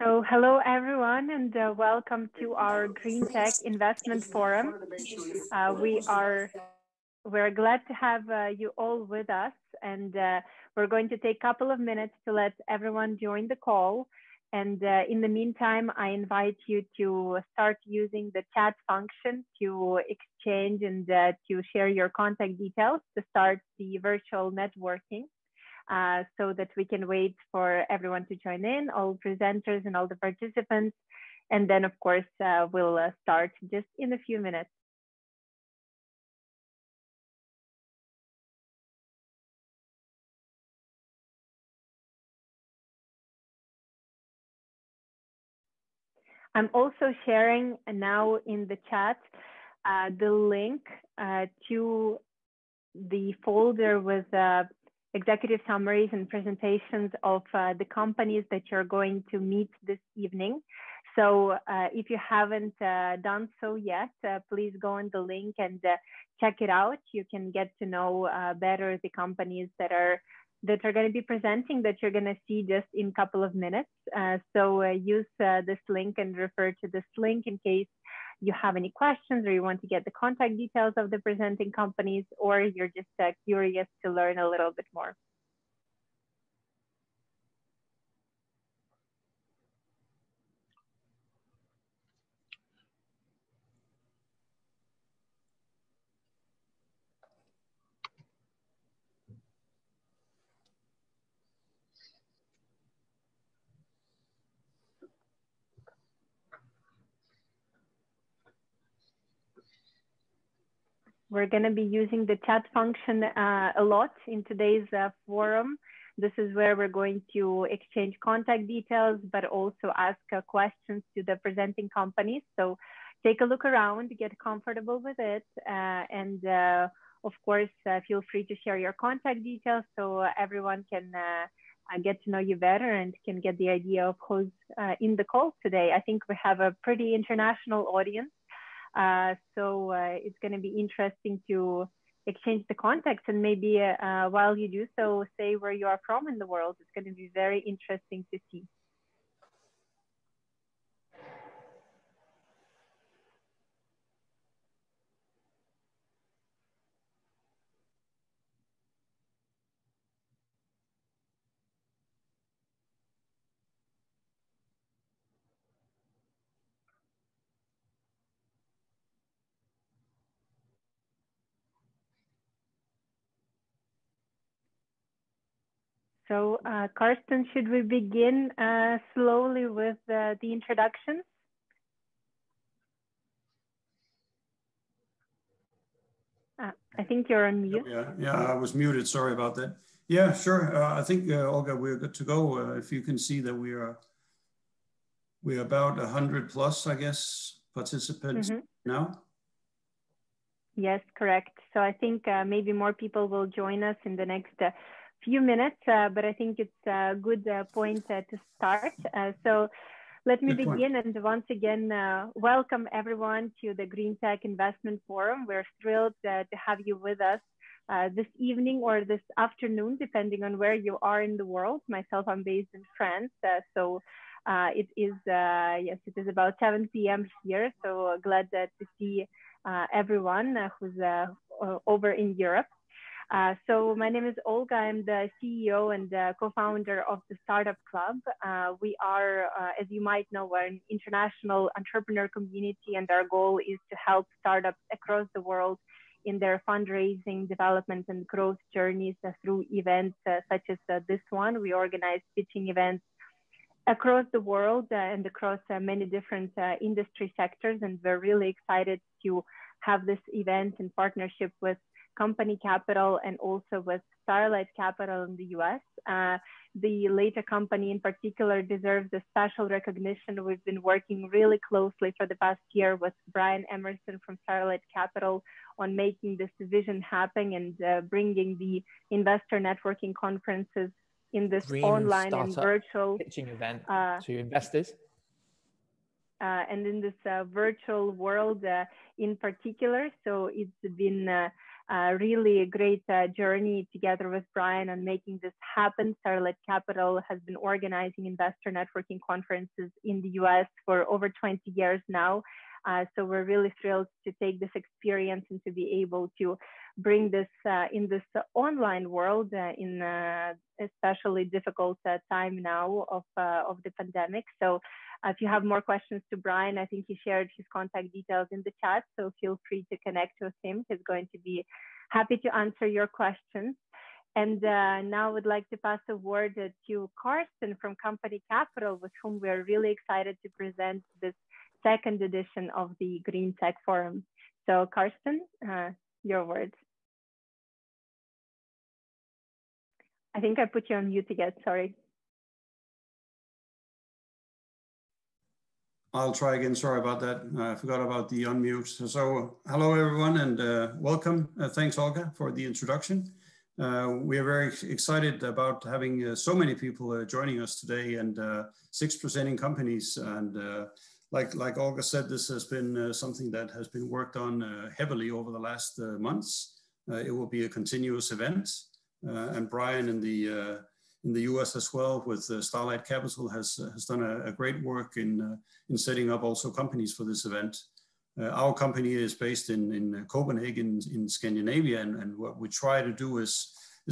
So hello everyone and welcome to our Green Tech Investment Forum. We're glad to have you all with us, and we're going to take a couple of minutes to let everyone join the call. And in the meantime, I invite you to start using the chat function to exchange and to share your contact details to start the virtual networking. So that we can wait for everyone to join in, all presenters and all the participants. And then, of course, we'll start just in a few minutes. I'm also sharing now in the chat the link to the folder with executive summaries and presentations of the companies that you're going to meet this evening. So if you haven't done so yet, please go on the link and check it out. You can get to know better the companies that are going to be presenting, that you're going to see just in a couple of minutes. So use this link and refer to this link in case you have any questions or you want to get the contact details of the presenting companies, or you're just curious to learn a little bit more. We're going to be using the chat function a lot in today's forum. This is where we're going to exchange contact details, but also ask questions to the presenting companies. So take a look around, get comfortable with it, and of course, feel free to share your contact details so everyone can get to know you better and can get the idea of who's in the call today. I think we have a pretty international audience. So it's going to be interesting to exchange the contacts, and maybe while you do so, say where you are from in the world. It's going to be very interesting to see. So, Karsten, should we begin slowly with the introductions? I think you're on mute. Yeah, I was muted. Sorry about that. Yeah, sure. I think, Olga, we're good to go. If you can see that we're about 100 plus, I guess, participants now. Yes, correct. So I think maybe more people will join us in the next few minutes, but I think it's a good point to start. So let me begin, and once again, welcome everyone to the Green Tech Investment Forum. We're thrilled to have you with us this evening or this afternoon, depending on where you are in the world. Myself, I'm based in France, so it is, yes, it is about 7 p.m. here. So glad to see everyone who's over in Europe. So my name is Olga. I'm the CEO and co-founder of the Startup Club. We are, as you might know, we're an international entrepreneur community, and our goal is to help startups across the world in their fundraising, development, and growth journeys through events such as this one. We organize pitching events across the world and across many different industry sectors, and we're really excited to have this event in partnership with CompanyCapital and also with Starlight Capital in the US. The later company in particular deserves a special recognition. We've been working really closely for the past year with Brian Emerson from Starlight Capital on making this vision happen and bringing the investor networking conferences in this online and virtual pitching event to investors. And in this virtual world in particular. So it's been really a great journey together with Brian on making this happen. Starlight Capital has been organizing investor networking conferences in the US for over 20 years now. So we're really thrilled to take this experience and to be able to bring this in this online world in especially difficult time now of the pandemic. So if you have more questions to Brian, I think he shared his contact details in the chat, so feel free to connect with him. He's going to be happy to answer your questions. And now I would like to pass the word to Karsten from CompanyCapital, with whom we're really excited to present this second edition of the Green Tech Forum. So Karsten, your words. I think I put you on mute again, sorry. I'll try again, sorry about that. I forgot about the unmute. So hello everyone and welcome. Thanks Olga for the introduction. We are very excited about having so many people joining us today, and 6 presenting companies. And like Olga said, this has been something that has been worked on heavily over the last months. It will be a continuous event. And Brian in the US as well with Starlight Capital has done a great work in setting up also companies for this event. Our company is based in Copenhagen in Scandinavia, and what we try to do is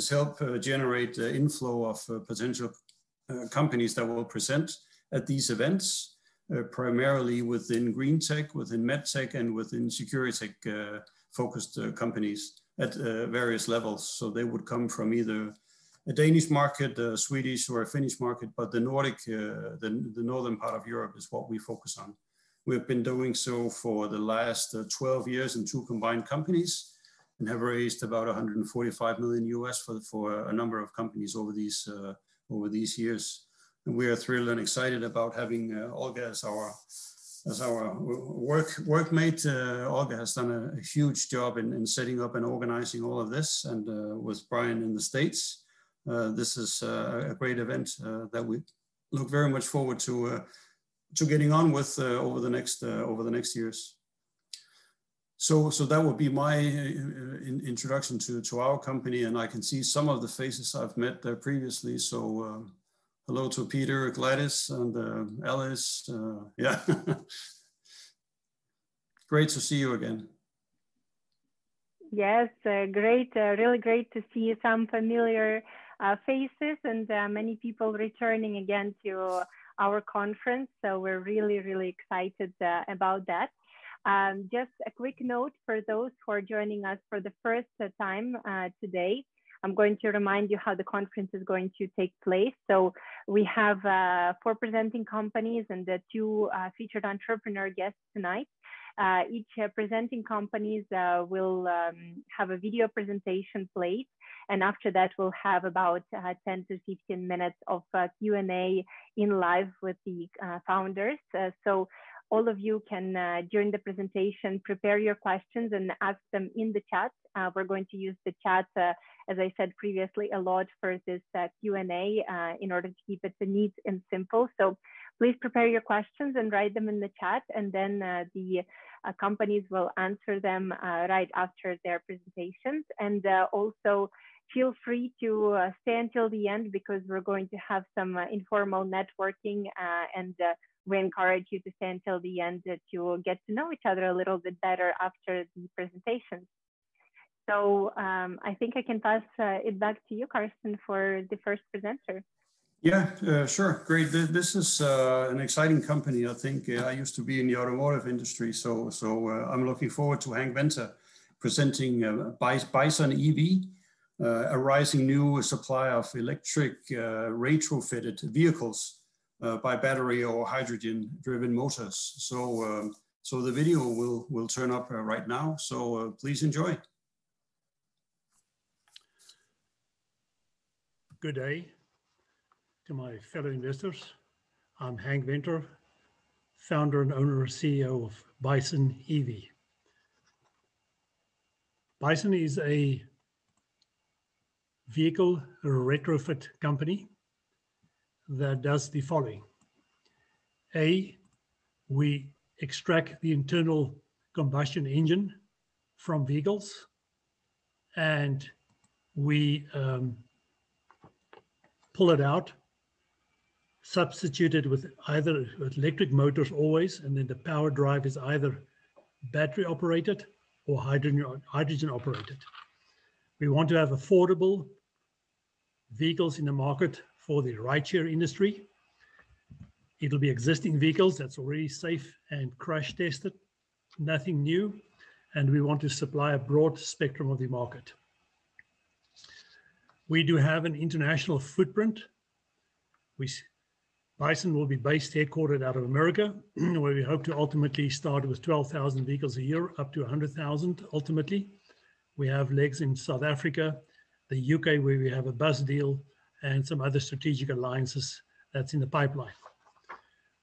help generate inflow of potential companies that will present at these events, primarily within green tech, within med tech, and within security tech focused companies at various levels. So they would come from either a Danish market, a Swedish or a Finnish market, but the Nordic, the northern part of Europe is what we focus on. We've been doing so for the last 12 years in 2 combined companies, and have raised about 145 million US for a number of companies over these years. And we are thrilled and excited about having Olga as our workmate. Olga has done a huge job in setting up and organizing all of this, and with Brian in the States. This is a great event that we look very much forward to getting on with over the next years. So that would be my introduction to our company, and I can see some of the faces I've met previously. So hello to Peter, Gladys, and Alice. Yeah, great to see you again. Yes, great, really great to see some familiar faces, and many people returning again to our conference. So we're really, really excited about that. Just a quick note for those who are joining us for the first time today. I'm going to remind you how the conference is going to take place. So we have 4 presenting companies and 2 featured entrepreneur guests tonight. Each presenting companies will have a video presentation played, and after that we'll have about 10 to 15 minutes of Q&A in live with the founders. So all of you can, during the presentation, prepare your questions and ask them in the chat. We're going to use the chat, as I said previously, a lot for this Q&A in order to keep it neat and simple. So please prepare your questions and write them in the chat, and then the companies will answer them right after their presentations. And also feel free to stay until the end, because we're going to have some informal networking, and we encourage you to stay until the end to get to know each other a little bit better after the presentation. So I think I can pass it back to you, Karsten, for the first presenter. Yeah, sure. Great. This is an exciting company. I think I used to be in the automotive industry, so I'm looking forward to Hank Venter presenting Bison EV, a rising new supplier of electric retrofitted vehicles by battery or hydrogen-driven motors. So the video will turn up right now. So please enjoy. Good day to my fellow investors. I'm Hank Venter, founder and owner and CEO of Bison EV. Bison is a vehicle retrofit company that does the following. A, we extract the internal combustion engine from vehicles and we pull it out, substitute it with either with electric motors always, and then the power drive is either battery operated or hydrogen operated. We want to have affordable vehicles in the market for the rideshare industry. It'll be existing vehicles that's already safe and crash tested, nothing new, and we want to supply a broad spectrum of the market. We do have an international footprint. Bison will be based headquartered out of America, where we hope to ultimately start with 12,000 vehicles a year, up to 100,000 ultimately. We have legs in South Africa, the UK, where we have a bus deal, and some other strategic alliances that's in the pipeline.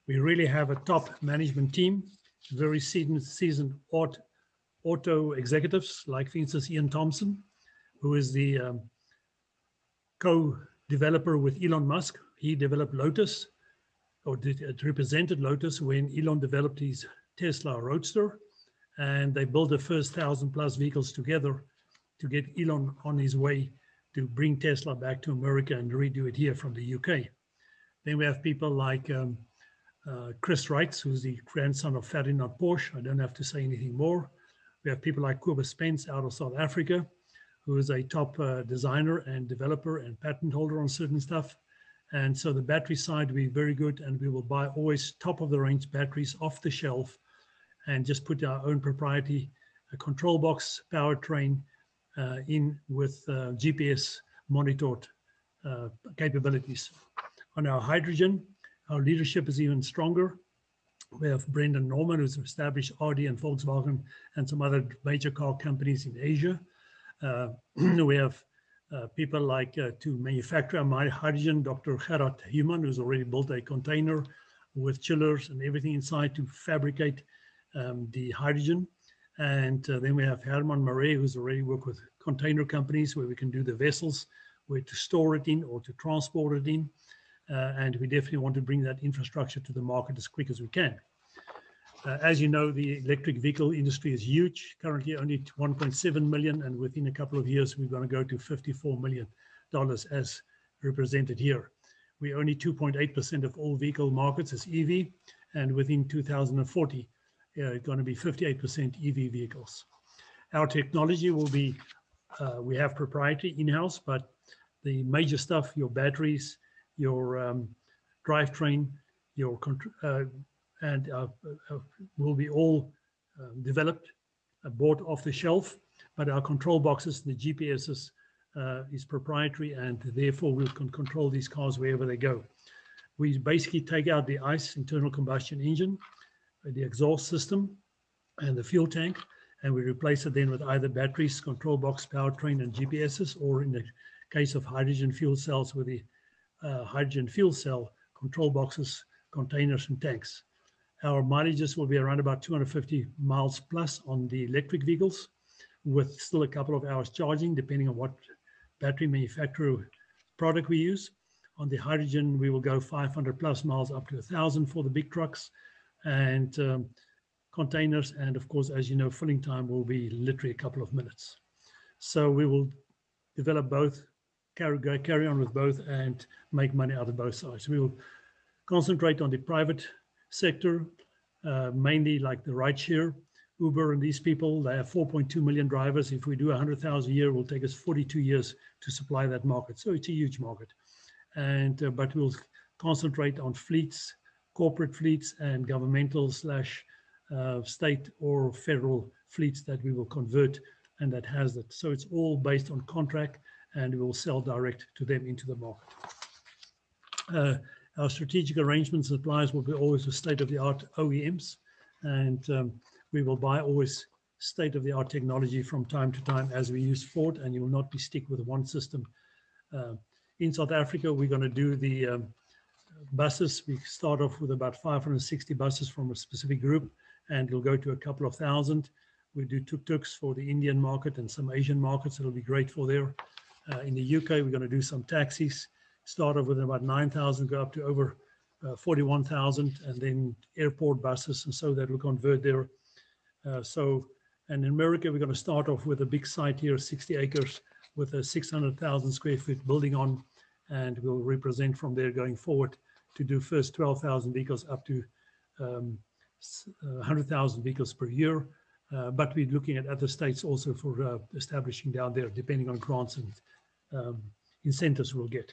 We really have a top management team, very seasoned auto executives, like for instance, Ian Thompson, who is the co-developer with Elon Musk. He developed Lotus, or represented Lotus when Elon developed his Tesla Roadster, and they built the first 1,000+ vehicles together to get Elon on his way to bring Tesla back to America and redo it here from the UK. Then we have people like Chris Reitz, who's the grandson of Ferdinand Porsche. I don't have to say anything more. We have people like Kobus Spence out of South Africa, who is a top designer and developer and patent holder on certain stuff. And so the battery side will be very good, and we will buy always top of the range batteries off the shelf and just put our own proprietary control box powertrain in with GPS monitored capabilities. On our hydrogen, our leadership is even stronger. We have Brendan Norman, who's established Audi and Volkswagen and some other major car companies in Asia. We have people like to manufacture my hydrogen, Dr. Gerard Human, who's already built a container with chillers and everything inside to fabricate the hydrogen. And then we have Herman Marais, who's already worked with container companies where we can do the vessels, where to store it in or to transport it in. And we definitely want to bring that infrastructure to the market as quick as we can. As you know, the electric vehicle industry is huge, currently only 1.7 million, and within a couple of years, we're going to go to $54 million as represented here. We're only 2.8% of all vehicle markets is EV, and within 2040, it's going to be 58% EV vehicles. Our technology will be, we have proprietary in-house, but the major stuff, your batteries, your drivetrain, your will be all developed, bought off the shelf, but our control boxes, the GPSs, is proprietary, and therefore we can control these cars wherever they go. We basically take out the ICE, internal combustion engine, the exhaust system, and the fuel tank, and we replace it then with either batteries, control box, powertrain, and GPSs, or in the case of hydrogen fuel cells, with the hydrogen fuel cell control boxes, containers, and tanks. Our mileages will be around about 250 miles plus on the electric vehicles, with still a couple of hours charging, depending on what battery manufacturer product we use. On the hydrogen, we will go 500 plus miles up to 1,000 for the big trucks and containers. And of course, as you know, filling time will be literally a couple of minutes. So we will develop both, carry on with both, and make money out of both sides. We will concentrate on the private sector, mainly like the rideshare, Uber, and these people. They have 4.2 million drivers. If we do 100,000 a year, it will take us 42 years to supply that market. So it's a huge market. And but we'll concentrate on fleets, corporate fleets, and governmental / state or federal fleets that we will convert, and that has that. So it's all based on contract, and we will sell direct to them into the market. Our strategic arrangements and suppliers will be always with state-of-the-art OEMs, and we will buy always state-of-the-art technology from time to time as we use Ford, and you will not be stick with one system. In South Africa, we're going to do the buses. We start off with about 560 buses from a specific group, and we'll go to a couple of thousand. We do tuk-tuks for the Indian market and some Asian markets. It'll be great for there. In the UK, we're going to do some taxis. Start off with about 9,000, go up to over 41,000, and then airport buses, and so that will convert there. So And in America, we're going to start off with a big site here, 60 acres, with a 600,000 square foot building on, and we'll represent from there going forward to do first 12,000 vehicles up to 100,000 vehicles per year. But we're looking at other states also for establishing down there, depending on grants and incentives we'll get.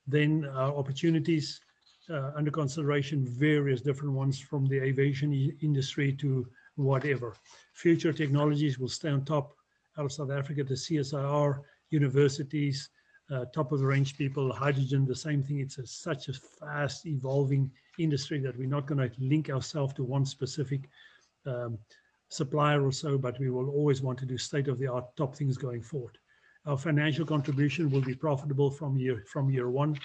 Then opportunities under consideration, various different ones from the aviation industry to whatever. Future technologies will stay on top out of South Africa, the CSIR, universities, top of the range people, hydrogen, the same thing. It's such a fast evolving industry that we're not going to link ourselves to one specific supplier or so, but we will always want to do state-of-the-art top things going forward. Our financial contribution will be profitable from year one.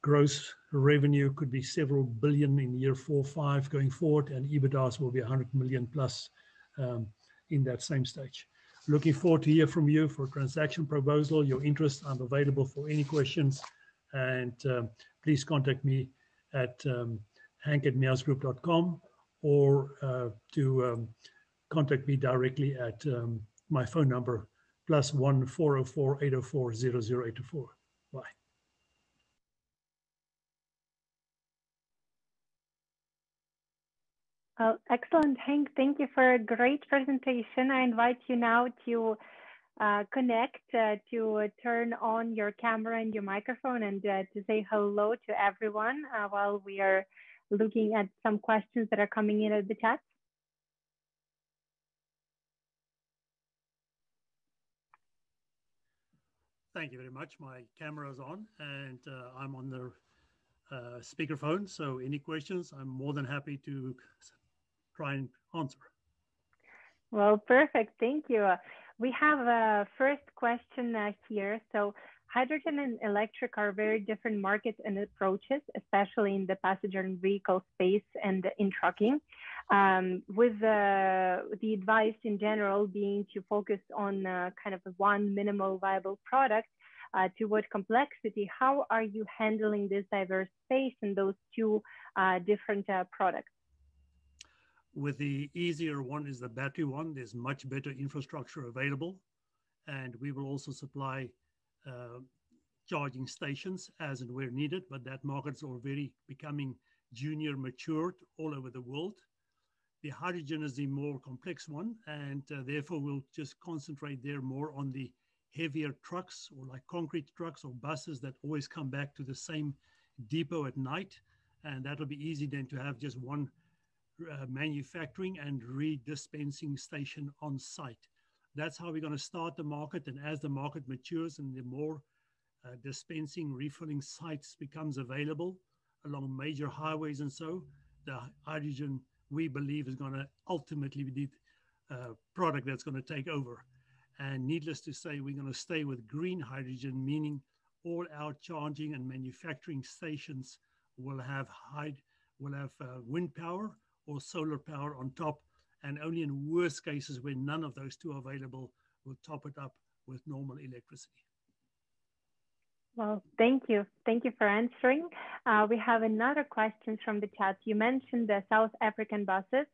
Gross revenue could be several billion in year 4, 5 going forward, and EBITDAs will be 100 million plus in that same stage. Looking forward to hear from you for transaction proposal, your interest. I'm available for any questions, and please contact me at hank@meowsgroup.com or to contact me directly at my phone number +1 404 804 0084. Bye. Well, excellent, Hank. Thank you for a great presentation. I invite you now to connect, to turn on your camera and your microphone and to say hello to everyone while we are looking at some questions that are coming in at the chat. Thank you very much. My camera is on and I'm on the speakerphone. So any questions, I'm more than happy to try and answer. Well, perfect. Thank you. We have a first question here. So hydrogen and electric are very different markets and approaches, especially in the passenger and vehicle space and in trucking. With the advice in general being to focus on kind of one minimal viable product toward complexity, how are you handling this diverse space in those two different products? With the easier one is the battery one. There's much better infrastructure available, and we will also supply charging stations as and where needed, but that market's already becoming junior matured all over the world. The hydrogen is the more complex one, and therefore we'll just concentrate there more on the heavier trucks or like concrete trucks or buses that always come back to the same depot at night, and that'll be easy then to have just one manufacturing and redispensing station on site. That's how we're going to start the market, and as the market matures and the more dispensing, refilling sites becomes available along major highways and so, the hydrogen we believe is going to ultimately be the product that's going to take over. And needless to say, we're going to stay with green hydrogen, meaning all our charging and manufacturing stations will have wind power or solar power on top, and only in worst cases when none of those two are available, we'll top it up with normal electricity. Well, thank you. Thank you for answering. We have another question from the chat. You mentioned the South African buses.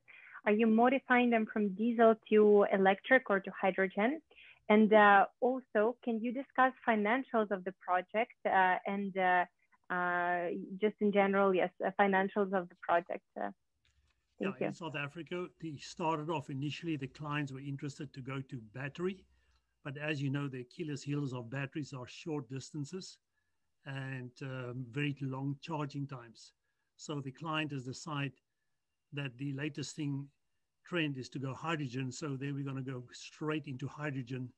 Are you modifying them from diesel to electric or to hydrogen? And also, can you discuss financials of the project and just in general, yes, financials of the project? Thank you. In South Africa, they started off initially, the clients were interested to go to battery. But as you know, the Achilles heels of batteries are short distances and very long charging times. So the client has decided that the latest trend is to go hydrogen. So there we're going to go straight into hydrogen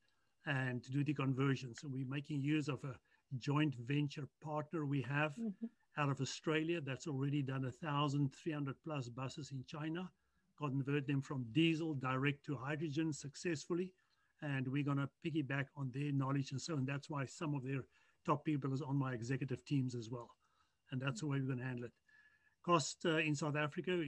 and do the conversion. So we're making use of a joint venture partner we have out of Australia that's already done 1,300 plus buses in China, convert them from diesel direct to hydrogen successfully. And we're going to piggyback on their knowledge and so on. That's why some of their top people is on my executive teams as well. And that's the way we're going to handle it. Cost in South Africa,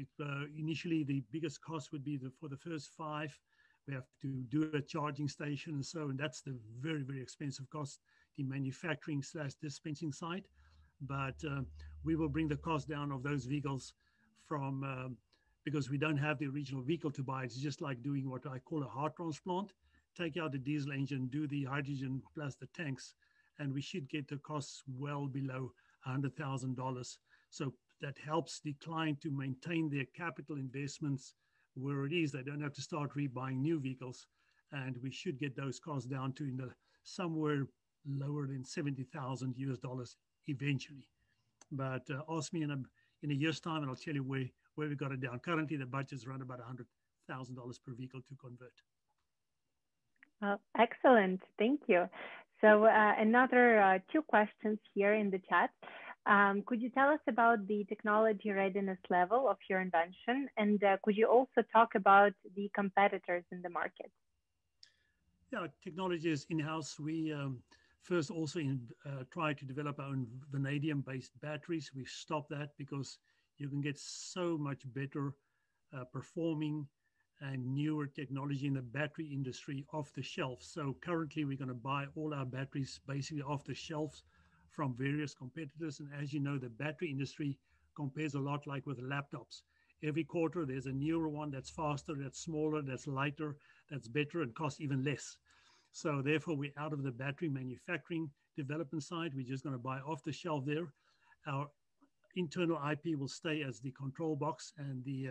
initially the biggest cost would be for the first 5. We have to do a charging station and so, and that's the very, very expensive cost, the manufacturing / dispensing side. But we will bring the cost down of those vehicles from because we don't have the original vehicle to buy. It's just like doing what I call a heart transplant. Take out the diesel engine, do the hydrogen plus the tanks, and we should get the costs well below $100,000. So that helps the client to maintain their capital investments where it is. They don't have to start rebuying new vehicles, and we should get those costs down to somewhere lower than $70,000 eventually. But ask me in a year's time, and I'll tell you where we got it down. Currently, the budget is around about $100,000 per vehicle to convert. Excellent, thank you. So another 2 questions here in the chat. Could you tell us about the technology readiness level of your invention? And could you also talk about the competitors in the market? Yeah, technology is in-house. We first also try to develop our own vanadium-based batteries. We stopped that because you can get so much better performing and newer technology in the battery industry off the shelf. So currently we're going to buy all our batteries basically off the shelves from various competitors. And as you know, the battery industry compares a lot like with laptops. Every quarter there's a newer one that's faster, that's smaller, that's lighter, that's better, and costs even less. So therefore we're out of the battery manufacturing development side. We're just going to buy off the shelf there. Our internal IP will stay as the control box and the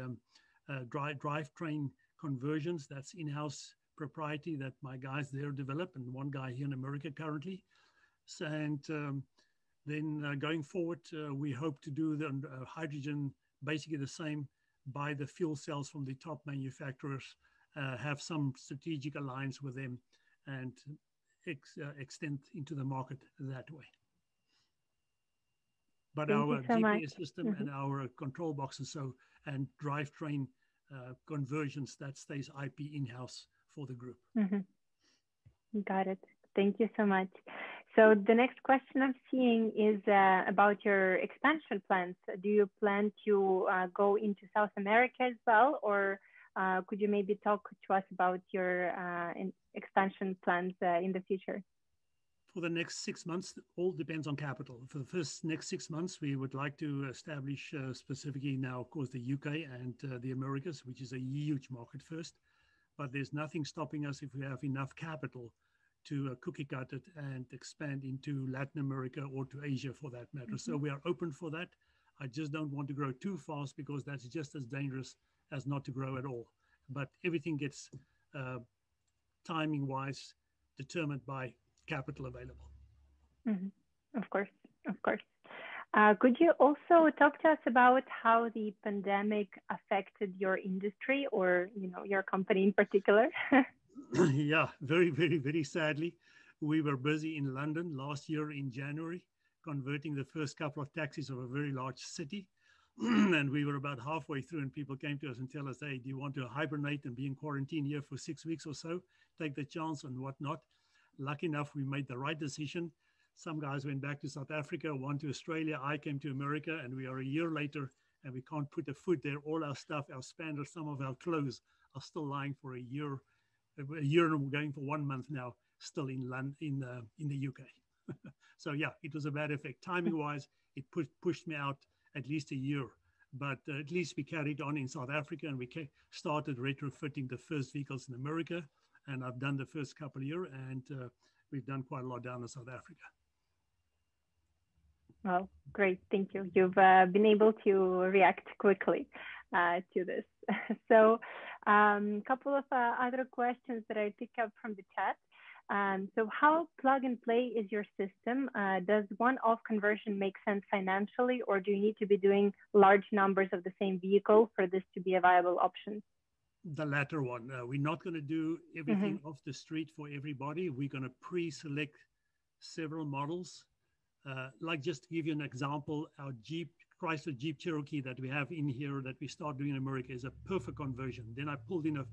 drivetrain conversions. That's in-house propriety that my guys there develop, and one guy here in America currently. So, and then going forward, we hope to do the hydrogen basically the same, buy the fuel cells from the top manufacturers, have some strategic alliance with them, and extend into the market that way. But our GPS system and our control boxes and drivetrain conversions, that stays IP in-house for the group. Got it. Thank you so much. So the next question I'm seeing is about your expansion plans. Do you plan to go into South America as well, or could you maybe talk to us about your expansion plans in the future? For the next 6 months, all depends on capital. For the next 6 months, we would like to establish specifically now, of course, the UK and the Americas, which is a huge market first. But there's nothing stopping us if we have enough capital to cookie cut it and expand into Latin America or to Asia for that matter. So we are open for that. I just don't want to grow too fast because that's just as dangerous as not to grow at all. But everything gets timing-wise determined by capital available. Of course, of course. Could you also talk to us about how the pandemic affected your industry, or your company in particular? Yeah, very, very, very sadly. We were busy in London last year in January, converting the first couple of taxis of a very large city. And we were about halfway through and people came to us and tell us, hey, do you want to hibernate and be in quarantine here for 6 weeks or so? Take the chance and whatnot. Lucky enough, we made the right decision. Some guys went back to South Africa, one to Australia. I came to America, and we are a year later and we can't put a foot there. All our stuff, our spanners, some of our clothes are still lying for a year and going for 1 month now, still in the UK. So yeah, it was a bad effect. Timing wise, it pushed me out at least a year, but at least we carried on in South Africa and we started retrofitting the first vehicles in America. And I've done the first couple of years, and we've done quite a lot down in South Africa. Well, great, thank you. You've been able to react quickly to this. So a couple of other questions that I pick up from the chat. So how plug and play is your system? Does one-off conversion make sense financially, or do you need to be doing large numbers of the same vehicle for this to be a viable option? The latter one. We're not going to do everything off the street for everybody. We're going to pre-select several models. Like just to give you an example, our Chrysler Jeep Cherokee that we have in here that we start doing in America is a perfect conversion. Then I pulled in a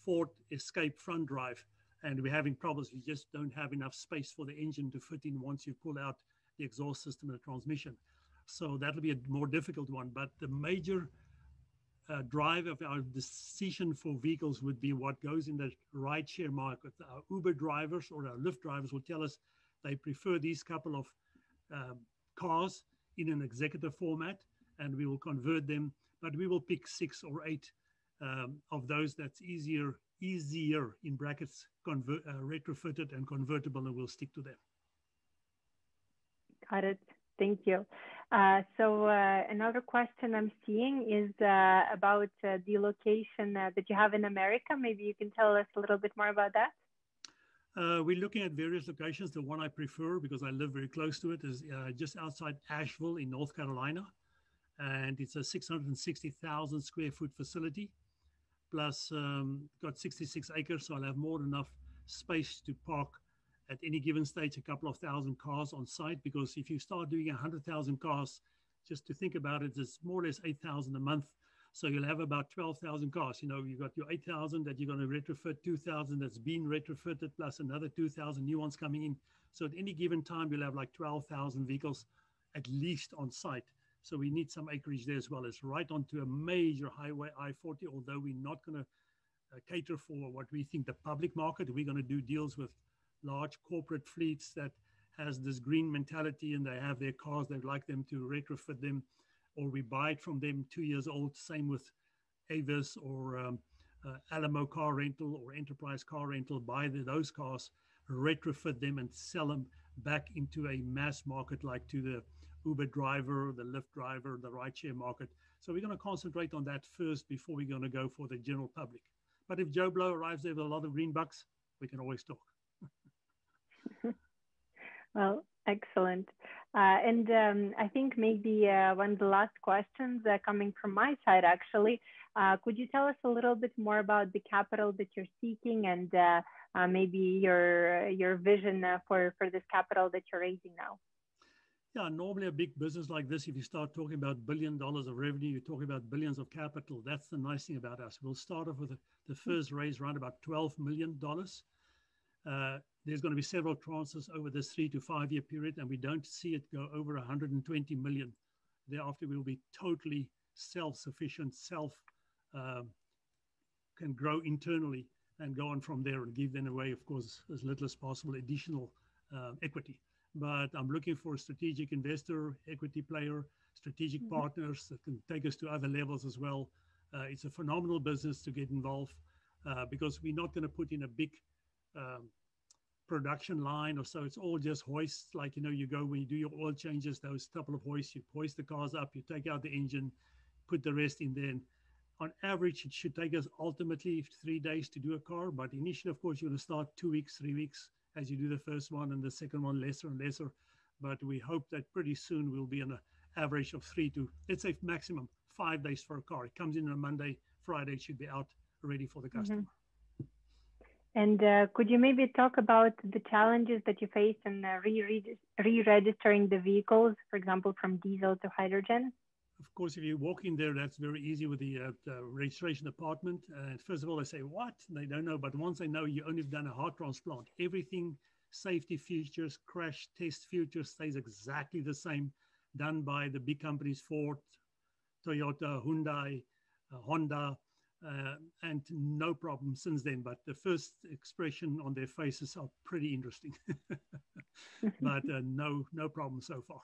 Ford Escape front drive, and we're having problems. We just don't have enough space for the engine to fit in once you pull out the exhaust system and the transmission. So that'll be a more difficult one. But the major drive of our decision for vehicles would be what goes in the rideshare market. Our Uber drivers or our Lyft drivers will tell us they prefer these couple of cars in an executive format, and we will convert them but we will pick 6 or 8 of those that's easier in brackets, retrofitted and convertible, and we'll stick to them. Got it. Thank you. So another question I'm seeing is about the location that you have in America. Maybe you can tell us a little bit more about that. We're looking at various locations. The one I prefer, because I live very close to it, is just outside Asheville in North Carolina. And it's a 660,000 square foot facility, plus got 66 acres. So I'll have more than enough space to park at any given stage a couple of thousand cars on site, because if you start doing 100,000 cars, just to think about it, it's more or less 8,000 a month. So you'll have about 12,000 cars. You know, you've got your 8,000 that you're going to retrofit, 2,000 that's been retrofitted, plus another 2,000 new ones coming in. So at any given time, you'll have like 12,000 vehicles at least on site. So we need some acreage there as well. It's right onto a major highway, I-40, although we're not going to cater for what we think the public market. We're going to do deals with large corporate fleets that has this green mentality, and they have their cars, they'd like them to retrofit them, or we buy it from them 2 years old. Same with Avis or Alamo car rental or Enterprise car rental. Buy those cars, retrofit them, and sell them back into a mass market, like to the Uber driver, the Lyft driver, the rideshare market. So we're going to concentrate on that first before we're going to go for the general public. But if Joe Blow arrives there with a lot of green bucks, we can always talk. Well, excellent. And I think maybe one of the last questions coming from my side, actually, could you tell us a little bit more about the capital that you're seeking, and maybe your vision for this capital that you're raising now? Yeah, normally a big business like this, if you start talking about $1 billion of revenue, you're talking about billions of capital. That's the nice thing about us. We'll start off with the first raise around about $12 million. There's going to be several tranches over this 3 to 5 year period, and we don't see it go over 120 million. Thereafter, we'll be totally self-sufficient, can grow internally and go on from there and give them away, of course, as little as possible additional equity. But I'm looking for a strategic investor, equity player, strategic partners that can take us to other levels as well. It's a phenomenal business to get involved because we're not going to put in a big production line or so. It's all just hoists. Like, you know, you go when you do your oil changes, those couple of hoists, you hoist the cars up, you take out the engine, put the rest in there. And on average, it should take us ultimately 3 days to do a car. But initially, of course, you're going to start 2 weeks, 3 weeks as you do the first one, and the second one lesser and lesser. But we hope that pretty soon we'll be on an average of 3 to, let's say, maximum 5 days for a car. It comes in on a Monday, Friday, it should be out ready for the customer. And could you maybe talk about the challenges that you face in re-registering the vehicles, for example, from diesel to hydrogen? Of course, if you walk in there, that's very easy with the registration department. First of all, they say, what? They don't know. But once they know you only have done a heart transplant, everything, safety features, crash test features stays exactly the same, done by the big companies, Ford, Toyota, Hyundai, Honda, and no problem since then. But the first expression on their faces are pretty interesting. But no problem so far.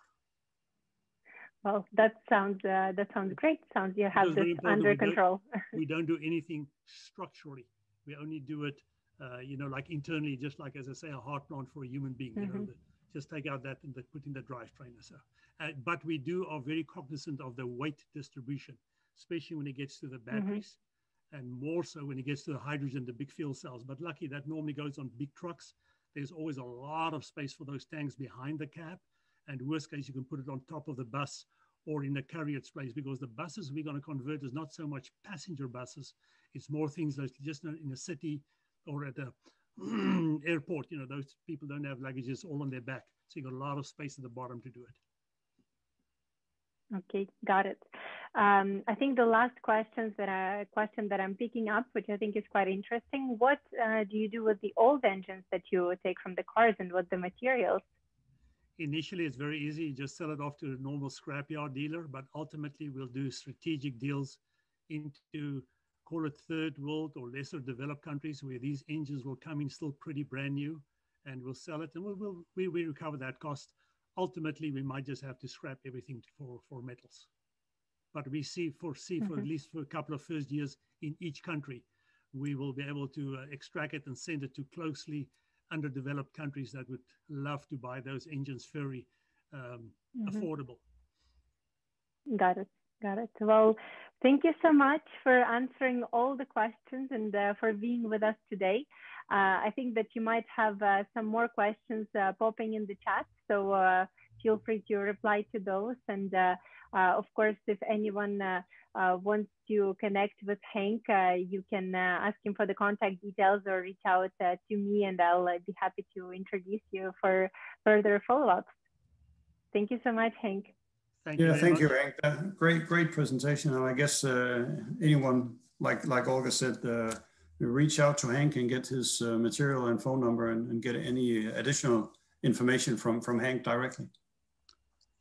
Well, that sounds great. Sounds you have this under control. We don't do anything structurally. We only do it, you know, like internally, just like, as I say, a heart plant for a human being. You know, just take out that and put in the drivetrain. So, but we are very cognizant of the weight distribution, especially when it gets to the batteries, and more so when it gets to the hydrogen, the big fuel cells. But lucky that normally goes on big trucks. There's always a lot of space for those tanks behind the cab. And worst case, you can put it on top of the bus or in the carriage place, because the buses we're going to convert is not so much passenger buses. It's more things like just in a city or at a airport. You know, those people don't have luggages all on their back. So you got a lot of space at the bottom to do it. Okay, got it. I think the last question that I'm picking up, which I think is quite interesting. What do you do with the old engines that you take from the cars, and what the materials? Initially, it's very easy. You just sell it off to a normal scrapyard dealer, but ultimately we'll do strategic deals into, call it third world or lesser developed countries, where these engines will come in still pretty brand new, and we'll sell it, and we recover that cost. Ultimately, we might just have to scrap everything for metals. but we foresee for at least for a couple of first years in each country, we will be able to extract it and send it to closely underdeveloped countries that would love to buy those engines very affordable. Got it. Well, thank you so much for answering all the questions and for being with us today. I think that you might have some more questions popping in the chat, so feel free to reply to those. And of course, if anyone wants to connect with Hank, you can ask him for the contact details or reach out to me, and I'll be happy to introduce you for further follow-ups. Thank you so much, Hank. Thank you, Hank. Great presentation. And I guess anyone, like Olga said, reach out to Hank and get his material and phone number and get any additional information from Hank directly.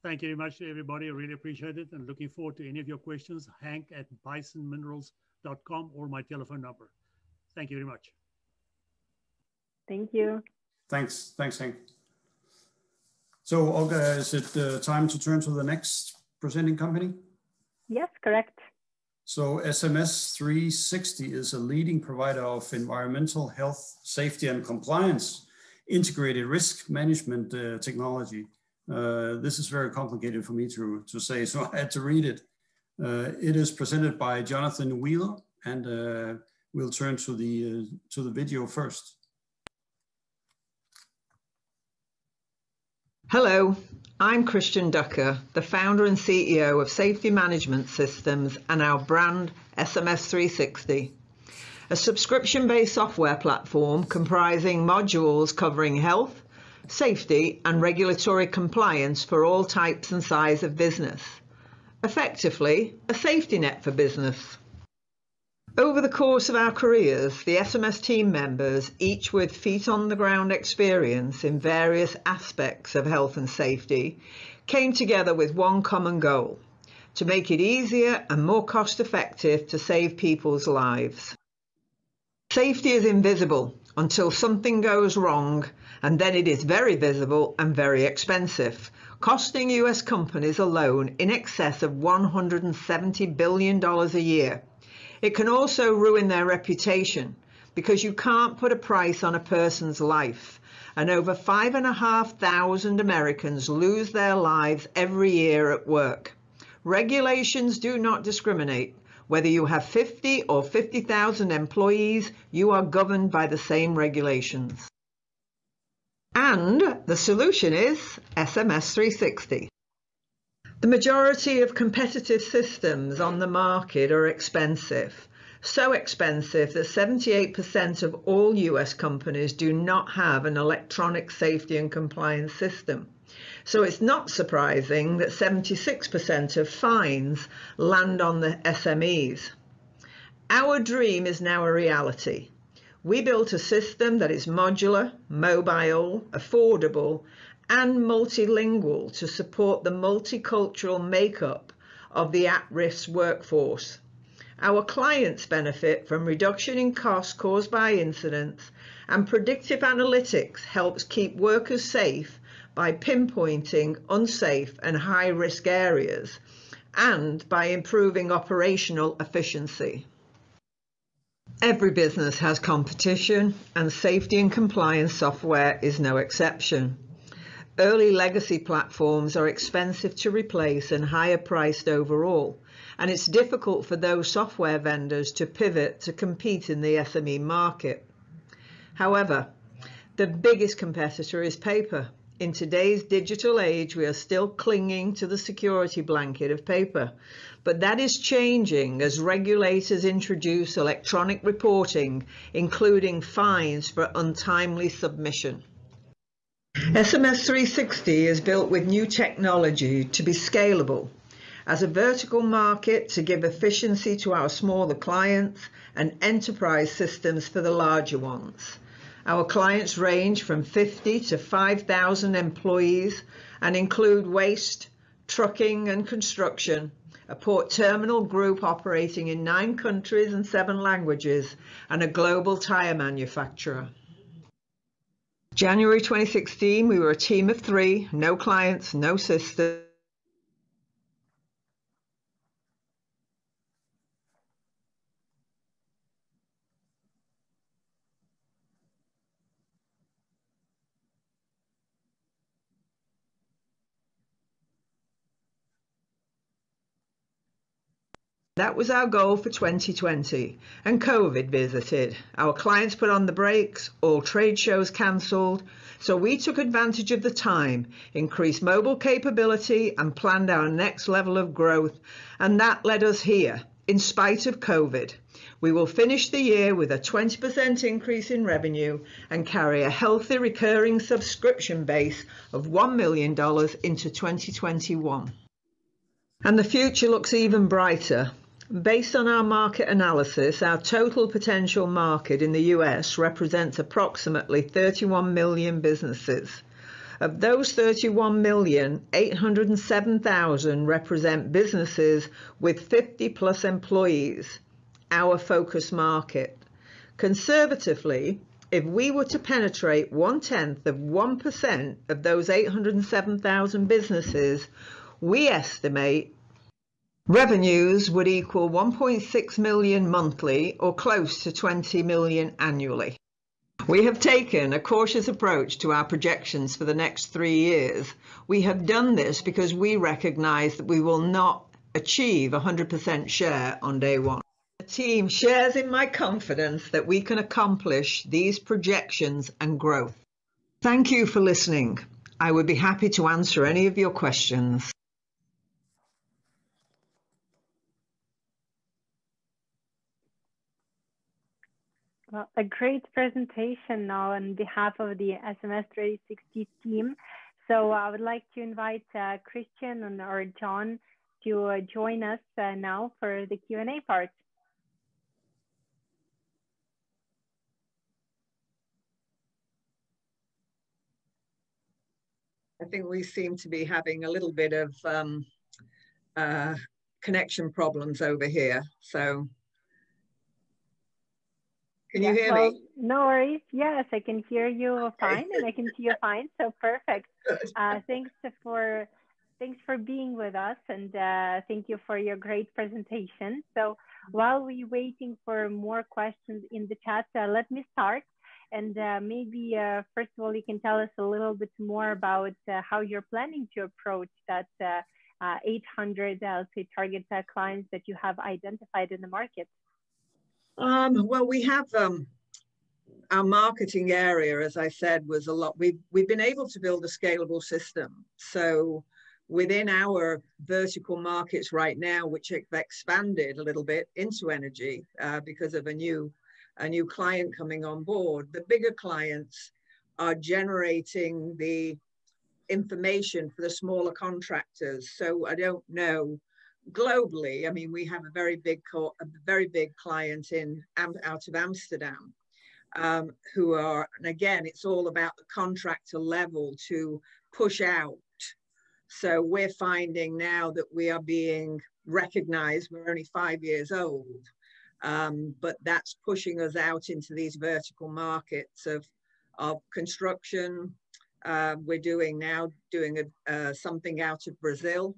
Thank you very much to everybody. I really appreciate it, and looking forward to any of your questions. Hank at bisonminerals.com or my telephone number. Thank you very much. Thank you. Thanks, Hank. So, Olga, is it time to turn to the next presenting company? Yes, correct. So SMS 360 is a leading provider of environmental health, safety and compliance integrated risk management technology. This is very complicated for me to say, so I had to read it. It is presented by Jonathan Wheeler, and we'll turn to the video first. Hello, I'm Christian Ducker, the founder and CEO of Safety Management Systems and our brand SMS 360, a subscription-based software platform comprising modules covering health, safety and regulatory compliance for all types and size of business. Effectively, a safety net for business. Over the course of our careers, the SMS team members, each with feet on the ground experience in various aspects of health and safety, came together with one common goal: to make it easier and more cost effective to save people's lives. Safety is invisible until something goes wrong, and then it is very visible and very expensive, costing US companies alone in excess of $170 billion a year. It can also ruin their reputation because you can't put a price on a person's life, and over 5,500 Americans lose their lives every year at work. Regulations do not discriminate. Whether you have 50 or 50,000 employees, you are governed by the same regulations. And the solution is SMS 360. The majority of competitive systems on the market are expensive, so expensive that 78% of all US companies do not have an electronic safety and compliance system. So it's not surprising that 76% of fines land on the SMEs. Our dream is now a reality. We built a system that is modular, mobile, affordable, and multilingual to support the multicultural makeup of the at-risk workforce. Our clients benefit from reduction in costs caused by incidents, and predictive analytics helps keep workers safe by pinpointing unsafe and high-risk areas, and by improving operational efficiency. Every business has competition, and safety and compliance software is no exception. Early legacy platforms are expensive to replace and higher priced overall, and it's difficult for those software vendors to pivot to compete in the SME market. However, the biggest competitor is paper. In today's digital age, we are still clinging to the security blanket of paper, but that is changing as regulators introduce electronic reporting, including fines for untimely submission. SMS 360 is built with new technology to be scalable as a vertical market to give efficiency to our smaller clients and enterprise systems for the larger ones. Our clients range from 50 to 5,000 employees and include waste, trucking and construction, a port terminal group operating in 9 countries and 7 languages, and a global tire manufacturer. January 2016, we were a team of 3, no clients, no system. That was our goal for 2020, and COVID visited. Our clients put on the brakes, all trade shows cancelled, so we took advantage of the time, increased mobile capability and planned our next level of growth, and that led us here, in spite of COVID. We will finish the year with a 20% increase in revenue and carry a healthy recurring subscription base of $1 million into 2021. And the future looks even brighter. Based on our market analysis, our total potential market in the US represents approximately 31 million businesses. Of those 31 million, 807,000 represent businesses with 50 plus employees, our focus market. Conservatively, if we were to penetrate 0.1% of those 807,000 businesses, we estimate revenues would equal 1.6 million monthly or close to 20 million annually. We have taken a cautious approach to our projections for the next 3 years. We have done this because we recognize that we will not achieve 100% share on day one. The team shares in my confidence that we can accomplish these projections and growth. Thank you for listening. I would be happy to answer any of your questions. Well, a great presentation now on behalf of the SMS 360 team. So I would like to invite Christian or John to join us now for the Q&A part. I think we seem to be having a little bit of connection problems over here. So can you hear me? No worries. Yes, I can hear you fine, and I can see you fine. So perfect. Thanks for being with us, and thank you for your great presentation. So while we're waiting for more questions in the chat, let me start. And maybe first of all, you can tell us a little bit more about how you're planning to approach that 800, let's say, target clients that you have identified in the market. Well, we have our marketing area, as I said, was a lot. We've been able to build a scalable system. So within our vertical markets right now, which have expanded a little bit into energy because of a new client coming on board, the bigger clients are generating the information for the smaller contractors. So I don't know. Globally, I mean, we have a very big client out of Amsterdam who are, and again, it's all about the contractor level to push out. So we're finding now that we are being recognized. We're only 5 years old, but that's pushing us out into these vertical markets of construction. We're doing something out of Brazil,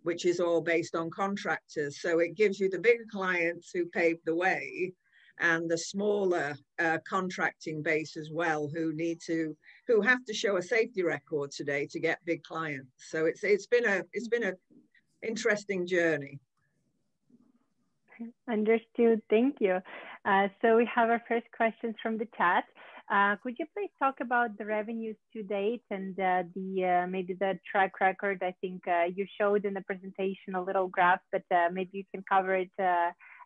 which is all based on contractors. So it gives you the bigger clients who paved the way and the smaller contracting base as well, who have to show a safety record today to get big clients. So it's been an interesting journey. Understood. Thank you. So we have our first questions from the chat. Could you please talk about the revenues to date and maybe the track record? I think you showed in the presentation a little graph, but maybe you can cover it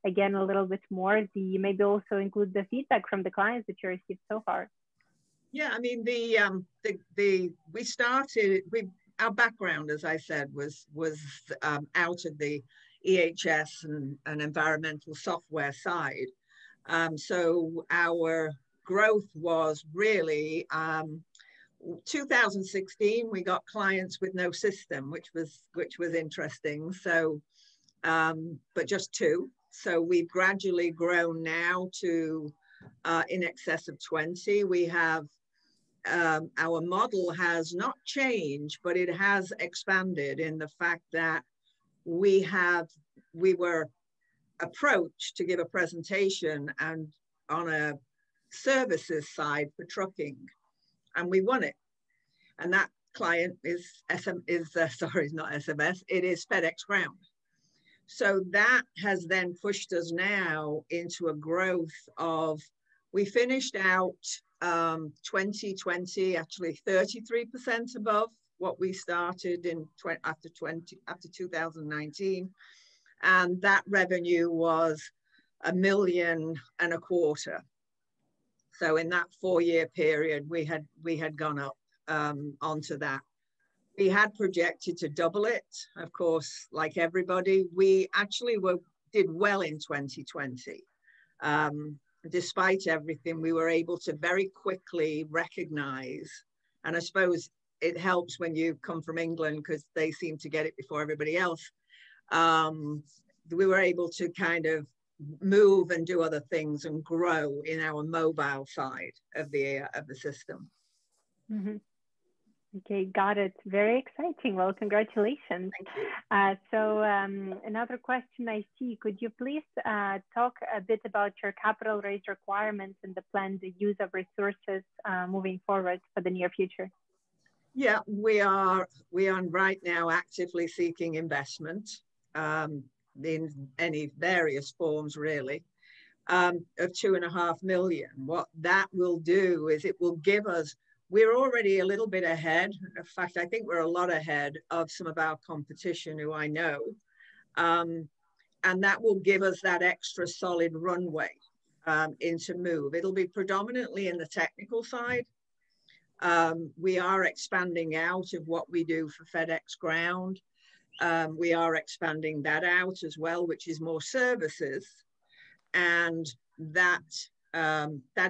again a little bit more. Maybe also include the feedback from the clients that you received so far. Yeah, I mean, our background, as I said, was out of the EHS and environmental software side. So our growth was really 2016. We got clients with no system, which was interesting. So, but just 2. So we've gradually grown now to in excess of 20. We have our model has not changed, but it has expanded in the fact that we were approached to give a presentation and on a services side for trucking, and we won it. And that client is not SMS, it is FedEx Ground. So that has then pushed us now into a growth of, we finished out 2020 actually 33% above what we started in after 2019, and that revenue was $1.25 million. So in that 4-year period, we had gone up onto that. We had projected to double it, of course, like everybody. We actually did well in 2020. Despite everything, we were able to very quickly recognize, and I suppose it helps when you come from England because they seem to get it before everybody else. We were able to kind of move and do other things and grow in our mobile side of the system. Mm-hmm. Okay, got it. Very exciting. Well, congratulations. Thank you. So another question I see, could you please talk a bit about your capital raise requirements and the planned use of resources moving forward for the near future? Yeah, we are right now actively seeking investment in any various forms, really, of $2.5 million. What that will do is it will give us, we're already a little bit ahead. In fact, I think we're a lot ahead of some of our competition who I know. And that will give us that extra solid runway into move. It'll be predominantly in the technical side. We are expanding out of what we do for FedEx Ground. We are expanding that out as well, which is more services. And that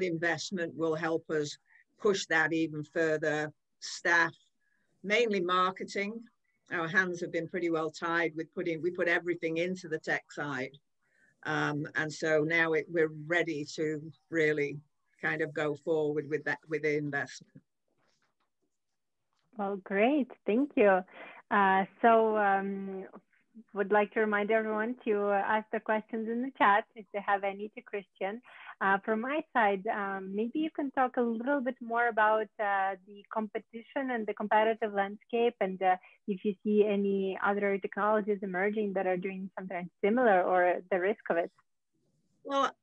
investment will help us push that even further. Staff, mainly marketing. Our hands have been pretty well tied with we put everything into the tech side. And so now we're ready to really kind of go forward with the investment. Well, great. Thank you. Would like to remind everyone to ask the questions in the chat if they have any to Christian. From my side, maybe you can talk a little bit more about the competition and the competitive landscape, and if you see any other technologies emerging that are doing something similar or the risk of it. Well,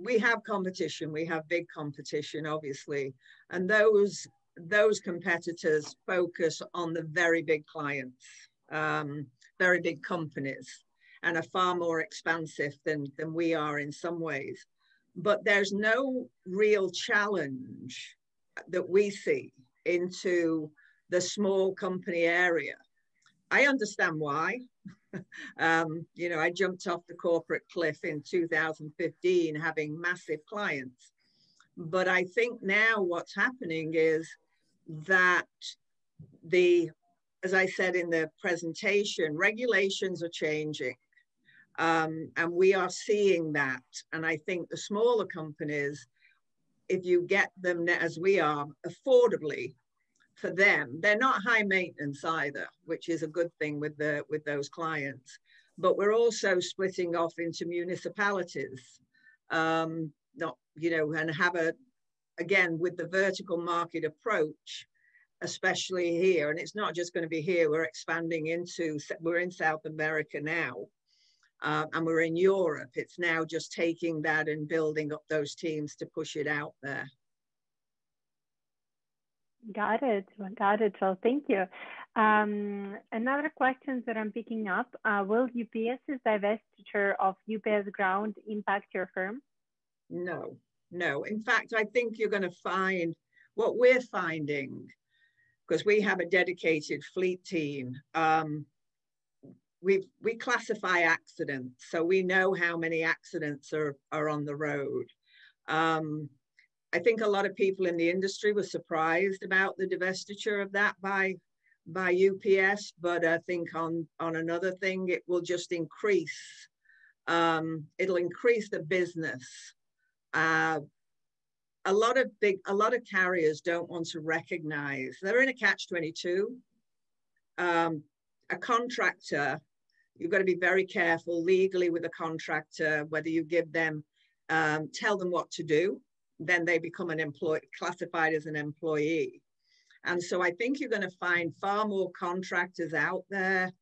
we have competition. We have big competition, obviously, and those competitors focus on the very big clients, very big companies, and are far more expansive than we are in some ways. But there's no real challenge that we see into the small company area. I understand why. You know, I jumped off the corporate cliff in 2015 having massive clients. But I think now what's happening is that as I said in the presentation, regulations are changing. And we are seeing that. And I think the smaller companies, if you get them as we are, affordably for them, they're not high maintenance either, which is a good thing with those clients. But we're also splitting off into municipalities, and have again, with the vertical market approach, especially here, and it's not just going to be here, we're expanding we're in South America now, and we're in Europe. It's now just taking that and building up those teams to push it out there. Got it. Well, thank you. Another question that I'm picking up, will UPS's divestiture of UPS Ground impact your firm? No. In fact, I think you're going to find what we're finding, because we have a dedicated fleet team. We classify accidents, so we know how many accidents are on the road. I think a lot of people in the industry were surprised about the divestiture of that by UPS, but I think on another thing, it will just increase. It'll increase the business. A lot of carriers don't want to recognize, they're in a catch-22. A contractor, you've got to be very careful legally with a contractor, whether you give them, tell them what to do, then they become an employee, classified as an employee. And so I think you're going to find far more contractors out there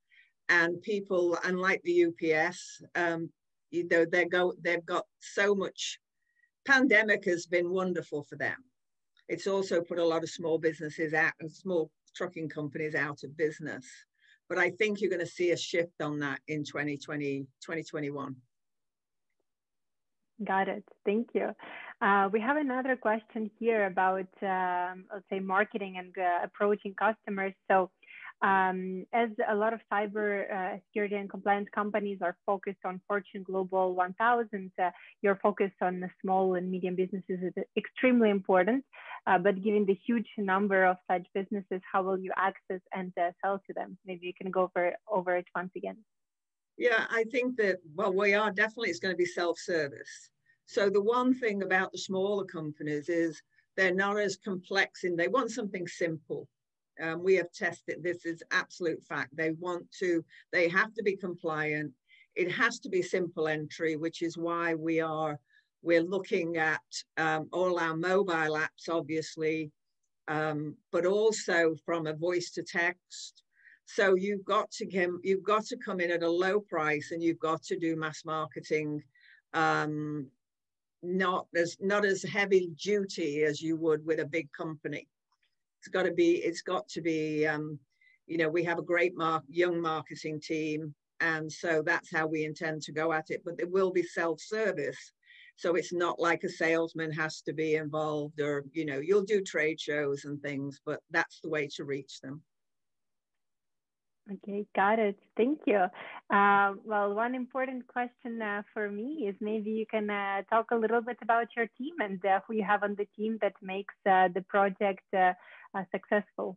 and people, unlike the UPS, you know, they've got so much. Pandemic has been wonderful for them. It's also put a lot of small businesses out and small trucking companies out of business. But I think you're going to see a shift on that in 2020, 2021. Got it. Thank you. We have another question here about, let's say, marketing and approaching customers. So as a lot of cyber security and compliance companies are focused on Fortune Global 1000, your focus on the small and medium businesses is extremely important. But given the huge number of such businesses, how will you access and sell to them? Maybe you can go over it once again. Yeah, I think that, well, we are definitely, it's going to be self-service. So the one thing about the smaller companies is they're not as complex they want something simple. We have tested, this is absolute fact. They have to be compliant. It has to be simple entry, which is why we're looking at all our mobile apps, obviously, but also from a voice to text. So you've got to come in at a low price, and you've got to do mass marketing, not as heavy duty as you would with a big company. It's got to be, you know, we have a great young marketing team, and so that's how we intend to go at it. But there will be self-service, so it's not like a salesman has to be involved, or, you know, you'll do trade shows and things, but that's the way to reach them. Okay, got it. Thank you. Well, one important question for me is maybe you can talk a little bit about your team and who you have on the team that makes the project successful.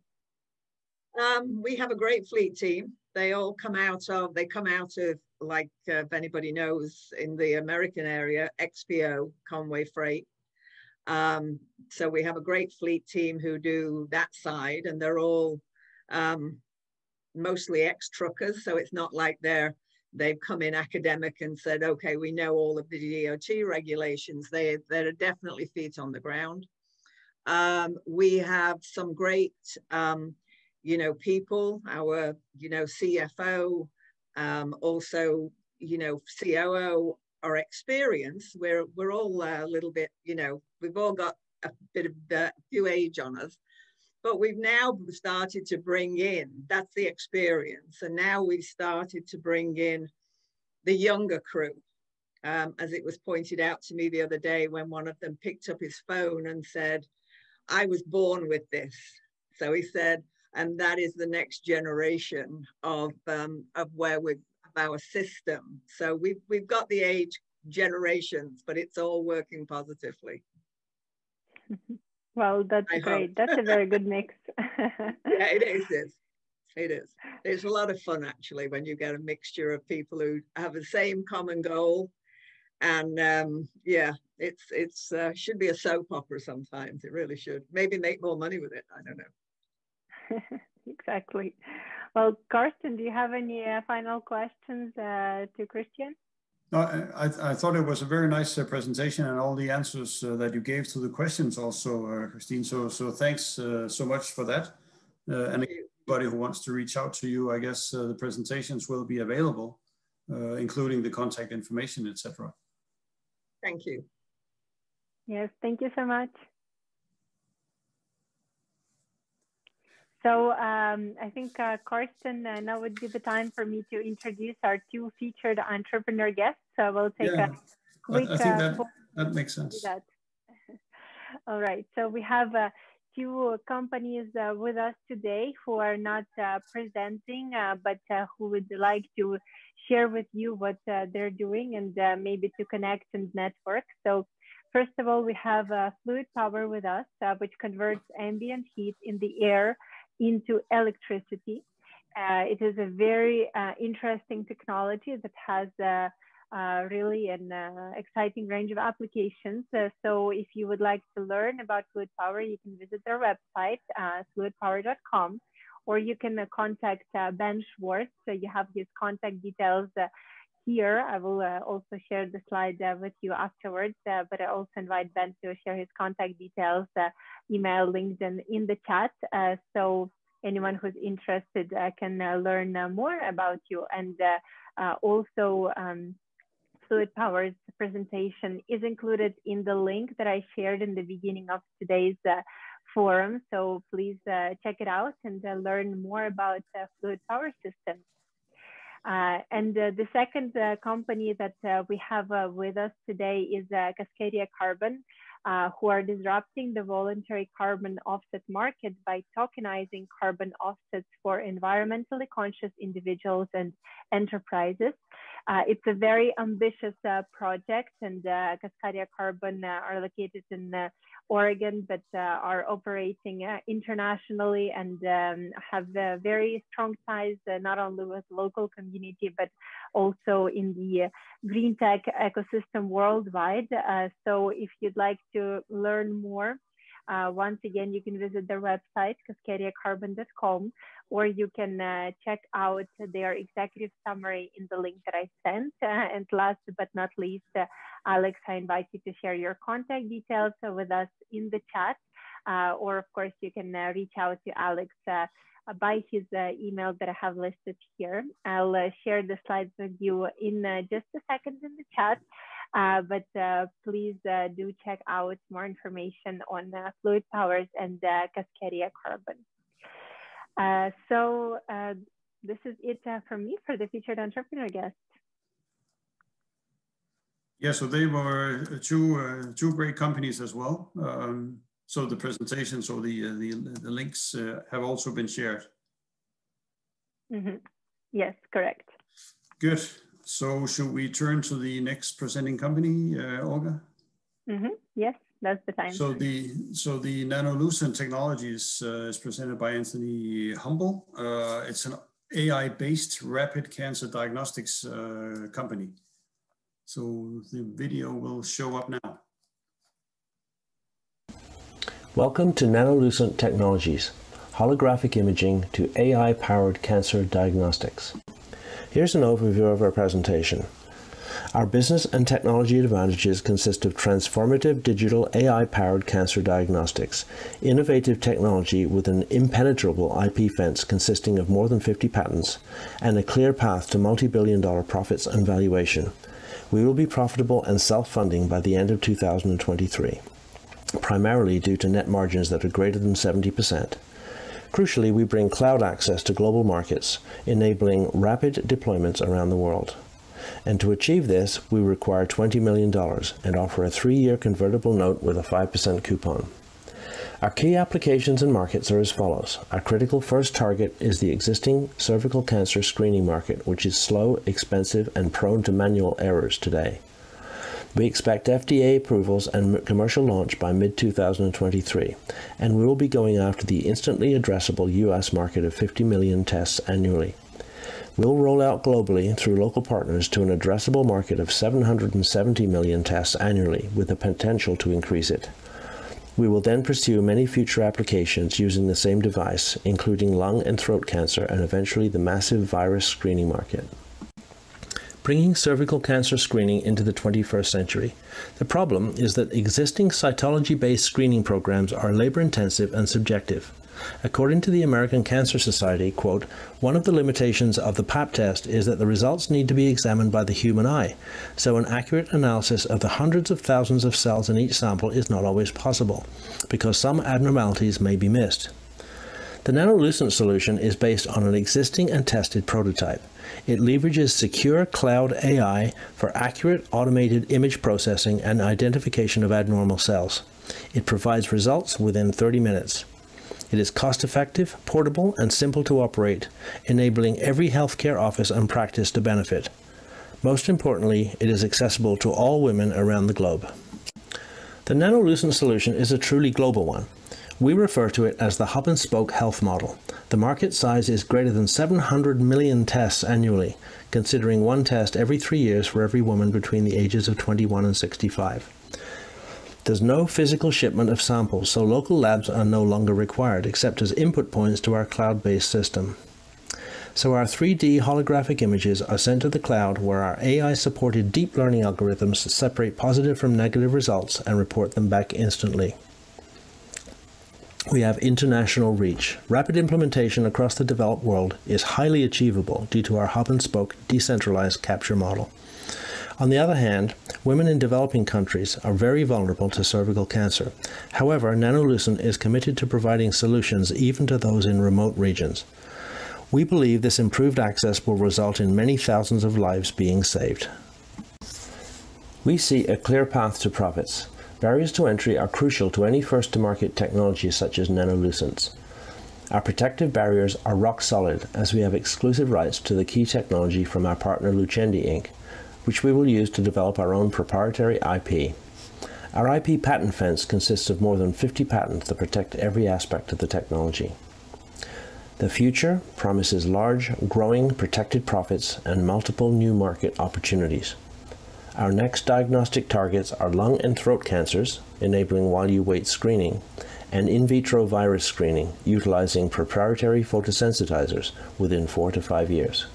We have a great fleet team. They all come out of, like, if anybody knows, in the American area, XPO, Conway Freight. So we have a great fleet team who do that side, and they're all mostly ex-truckers, so it's not like they've come in academic and said, okay, we know all of the DOT regulations. They're definitely feet on the ground. We have some great, you know, people, our, you know, CFO, also, you know, COO, are experienced. We're all a little bit, you know, we've all got a bit of few age on us. But we've now started to bring in, that's the experience. And now we've started to bring in the younger crew. As it was pointed out to me the other day when one of them picked up his phone and said, I was born with this. So he said, and that is the next generation of where of our system. So we've got the age generations, but it's all working positively. Well, that's great. That's a very good mix. Yeah, it is. It is. It's a lot of fun, actually, when you get a mixture of people who have the same common goal. And yeah, it's should be a soap opera sometimes. It really should. Maybe make more money with it. I don't know. Exactly. Well, Karsten, do you have any final questions to Christian? No, I thought it was a very nice presentation, and all the answers that you gave to the questions also, Christine. So thanks so much for that. And anybody who wants to reach out to you, I guess the presentations will be available, including the contact information, etc. Thank you. Yes, thank you so much. So I think, Karsten, now would be the time for me to introduce our two featured entrepreneur guests. So we'll take a quick... I think that makes sense. All right. So we have two companies with us today who are not presenting, but who would like to share with you what they're doing and maybe to connect and network. So first of all, we have Flooid Power with us, which converts ambient heat in the air into electricity. It is a very interesting technology that has really an exciting range of applications. So if you would like to learn about Flooid Power, you can visit their website, fluidpower.com, or you can contact Ben Schwartz. So you have his contact details here. I will also share the slide with you afterwards, but I also invite Ben to share his contact details, email, LinkedIn in the chat. So anyone who's interested can learn more about you. And also, Flooid Power's presentation is included in the link that I shared in the beginning of today's forum. So please check it out and learn more about Flooid Power systems. And the second company that we have with us today is Cascadia Carbon, who are disrupting the voluntary carbon offset market by tokenizing carbon offsets for environmentally conscious individuals and enterprises. It's a very ambitious project, and Cascadia Carbon are located in Oregon, but are operating internationally and have very strong ties, not only with local community, but also in the green tech ecosystem worldwide. So if you'd like to learn more, once again, you can visit their website, cascadiacarbon.com, or you can check out their executive summary in the link that I sent. And last but not least, Alex, I invite you to share your contact details with us in the chat, or of course, you can reach out to Alex by his email that I have listed here. I'll share the slides with you in just a second in the chat. But please do check out more information on Flooid Powers and Cascadia Carbon. So this is it from me for the featured entrepreneur guest. Yeah, so they were two great companies as well. So the presentations or the links have also been shared. Mm-hmm. Yes, correct. Good. So should we turn to the next presenting company, Olga? Mm-hmm. Yes, that's the time. So the Nanolucent Technologies is presented by Anthony Humble. It's an AI-based rapid cancer diagnostics company. So the video will show up now. Welcome to Nanolucent Technologies, holographic imaging to AI-powered cancer diagnostics. Here's an overview of our presentation. Our business and technology advantages consist of transformative digital AI-powered cancer diagnostics, innovative technology with an impenetrable IP fence consisting of more than 50 patents, and a clear path to multi-billion-dollar profits and valuation. We will be profitable and self-funding by the end of 2023, primarily due to net margins that are greater than 70%. Crucially, we bring cloud access to global markets, enabling rapid deployments around the world. And to achieve this, we require $20 million and offer a 3-year convertible note with a 5% coupon. Our key applications and markets are as follows. Our critical first target is the existing cervical cancer screening market, which is slow, expensive, and prone to manual errors today. We expect FDA approvals and commercial launch by mid-2023, and we will be going after the instantly addressable US market of 50 million tests annually. We'll roll out globally through local partners to an addressable market of 770 million tests annually, with the potential to increase it. We will then pursue many future applications using the same device, including lung and throat cancer, and eventually the massive virus screening market. Bringing cervical cancer screening into the 21st century. The problem is that existing cytology-based screening programs are labor-intensive and subjective. According to the American Cancer Society, quote, one of the limitations of the Pap test is that the results need to be examined by the human eye, so an accurate analysis of the hundreds of thousands of cells in each sample is not always possible, because some abnormalities may be missed. The Nanolucent solution is based on an existing and tested prototype. It leverages secure cloud AI for accurate automated image processing and identification of abnormal cells. It provides results within 30 minutes. It is cost-effective, portable, and simple to operate, enabling every healthcare office and practice to benefit. Most importantly, it is accessible to all women around the globe. The Nanolucent solution is a truly global one. We refer to it as the hub-and-spoke health model. The market size is greater than 700 million tests annually, considering one test every 3 years for every woman between the ages of 21 and 65. There's no physical shipment of samples, so local labs are no longer required, except as input points to our cloud-based system. So our 3D holographic images are sent to the cloud, where our AI-supported deep learning algorithms separate positive from negative results and report them back instantly. We have international reach. Rapid implementation across the developed world is highly achievable due to our hub-and-spoke decentralized capture model. On the other hand, women in developing countries are very vulnerable to cervical cancer. However, Nanolucent is committed to providing solutions even to those in remote regions. We believe this improved access will result in many thousands of lives being saved. We see a clear path to profits. Barriers to entry are crucial to any first-to-market technology such as Nanolucent's. Our protective barriers are rock solid as we have exclusive rights to the key technology from our partner Lucendi Inc., which we will use to develop our own proprietary IP. Our IP patent fence consists of more than 50 patents that protect every aspect of the technology. The future promises large, growing, protected profits and multiple new market opportunities. Our next diagnostic targets are lung and throat cancers, enabling while you wait screening, and in vitro virus screening, utilizing proprietary photosensitizers within 4 to 5 years.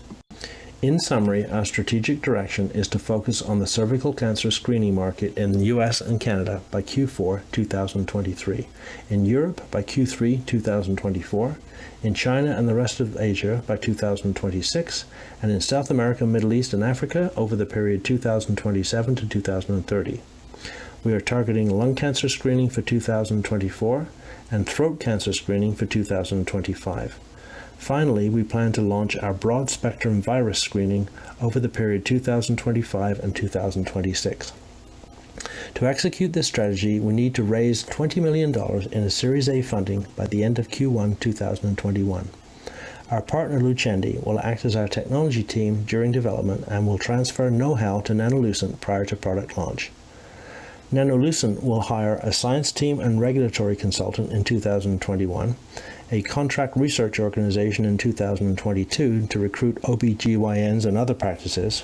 In summary, our strategic direction is to focus on the cervical cancer screening market in the US and Canada by Q4 2023, in Europe by Q3 2024, in China and the rest of Asia by 2026, and in South America, Middle East, and Africa over the period 2027 to 2030. We are targeting lung cancer screening for 2024 and throat cancer screening for 2025. Finally, we plan to launch our broad-spectrum virus screening over the period 2025 and 2026. To execute this strategy, we need to raise $20 million in a Series A funding by the end of Q1 2021. Our partner Lucendi will act as our technology team during development and will transfer know-how to Nanolucent prior to product launch. Nanolucent will hire a science team and regulatory consultant in 2021, a contract research organization in 2022 to recruit OBGYNs and other practices,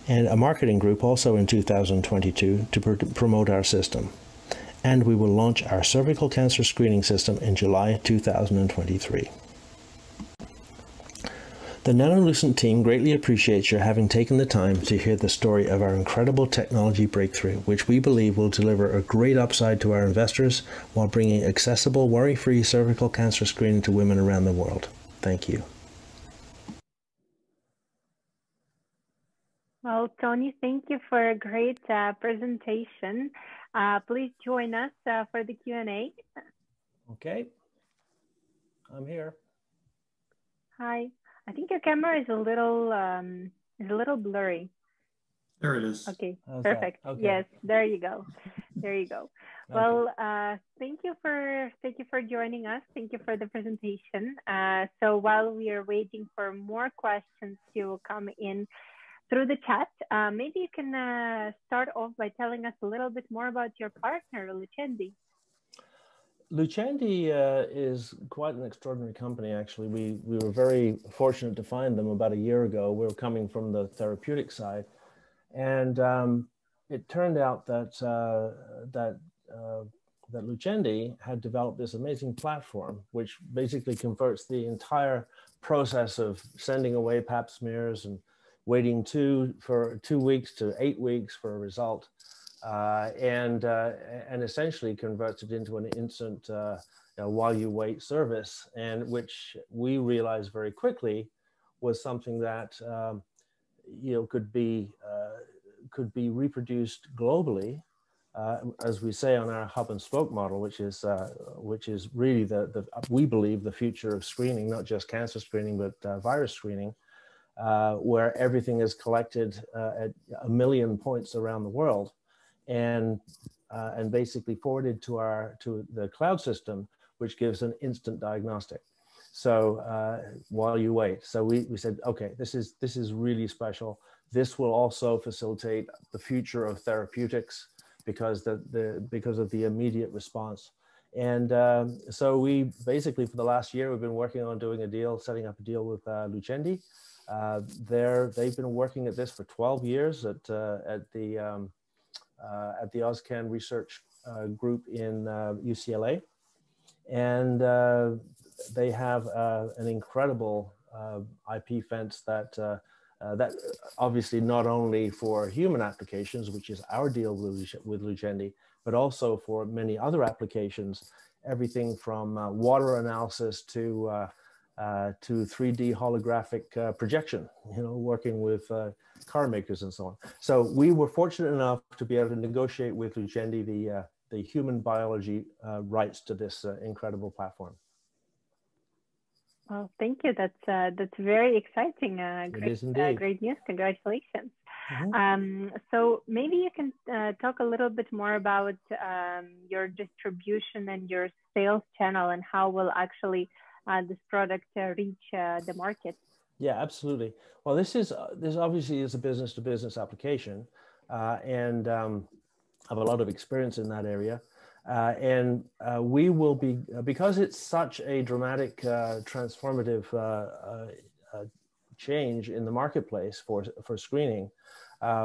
and a marketing group also in 2022 to promote our system. And we will launch our cervical cancer screening system in July 2023. The Nanolucent team greatly appreciates your having taken the time to hear the story of our incredible technology breakthrough, which we believe will deliver a great upside to our investors while bringing accessible, worry-free cervical cancer screening to women around the world. Thank you. Well, Tony, thank you for a great presentation. Please join us for the Q&A. Okay, I'm here. Hi. I think your camera is a little blurry. There it is. Okay, How's perfect. that? Okay. Yes, there you go. There you go. Okay. Well, thank you for joining us. Thank you for the presentation. So while we are waiting for more questions to come in through the chat, maybe you can start off by telling us a little bit more about your partner, Lucendi. Lucendi is quite an extraordinary company, actually. We were very fortunate to find them about a year ago. We were coming from the therapeutic side. And it turned out that that Lucendi had developed this amazing platform, which basically converts the entire process of sending away pap smears and waiting 2 weeks to 8 weeks for a result, and essentially converts it into an instant while you wait service, and which we realized very quickly was something that could be reproduced globally, as we say on our hub and spoke model, which is really we believe the future of screening, not just cancer screening but virus screening, where everything is collected at 1 million points around the world, and basically forwarded to the cloud system, which gives an instant diagnostic. So while you wait, so we said, okay, this is really special. This will also facilitate the future of therapeutics because of the immediate response. And so we basically, for the last year, we've been working on doing a deal, setting up a deal with Lucendi. They've been working at this for 12 years at the OSCAN research group in UCLA. And they have an incredible IP fence that obviously not only for human applications, which is our deal with Lucendi, but also for many other applications. everything from water analysis to 3D holographic projection, working with car makers and so on. So we were fortunate enough to be able to negotiate with Lucendi the human biology rights to this incredible platform. Well, thank you. That's very exciting. It is indeed. Great news. Congratulations. Mm-hmm. So maybe you can talk a little bit more about your distribution and your sales channel and how will actually this product reach the market. Yeah, absolutely. Well, this obviously is a business-to-business application, and I have a lot of experience in that area. We will be, because it's such a dramatic, transformative change in the marketplace for screening,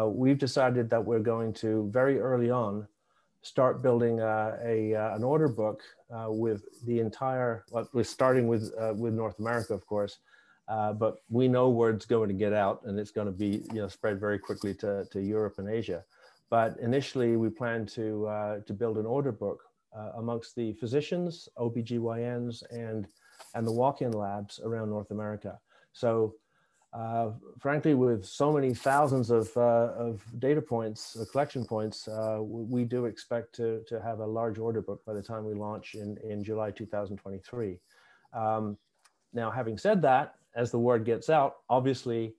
we've decided that we're going to very early on start building an order book with the entire. Well, we're starting with North America, of course, but we know where it's going to get out, and it's going to be spread very quickly to Europe and Asia. But initially, we plan to build an order book amongst the physicians, OBGYNs, and the walk-in labs around North America. So, frankly, with so many thousands of data points, collection points, we do expect to have a large order book by the time we launch in July 2023. Now, having said that, as the word gets out, obviously,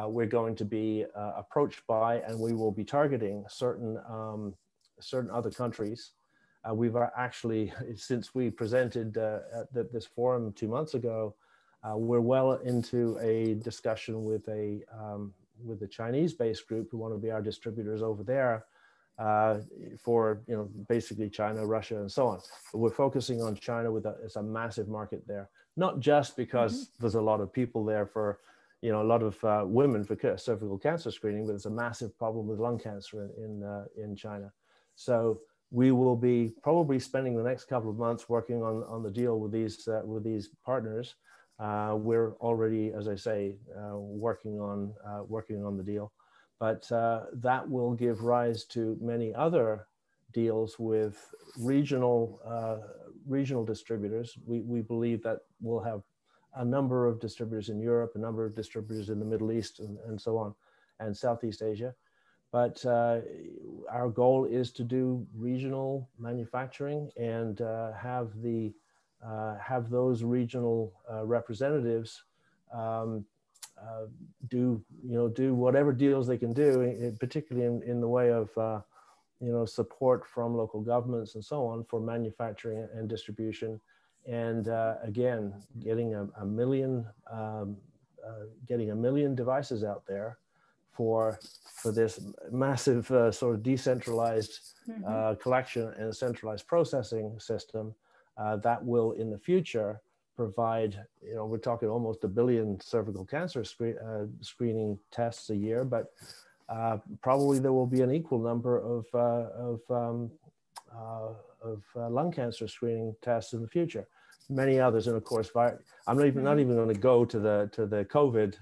we're going to be approached by, and we will be targeting certain other countries. We've actually, since we presented at this forum 2 months ago, we're well into a discussion with a Chinese-based group who want to be our distributors over there for basically China, Russia, and so on. But we're focusing on China it's a massive market there, not just because there's a lot of people there for a lot of women for cervical cancer screening, but it's a massive problem with lung cancer in China. So we will be probably spending the next couple of months working on the deal with these partners. We're already, as I say, working on the deal, but that will give rise to many other deals with regional distributors. We believe that we'll have a number of distributors in Europe, a number of distributors in the Middle East, and so on, and Southeast Asia. But our goal is to do regional manufacturing and have those regional representatives do whatever deals they can do, particularly in the way of support from local governments and so on for manufacturing and distribution. And again, getting a million devices out there for this massive sort of decentralized collection and centralized processing system that will in the future provide, we're talking almost 1 billion cervical cancer screening tests a year, but probably there will be an equal number of lung cancer screening tests in the future. Many others, and of course, I'm not even going to go to the COVID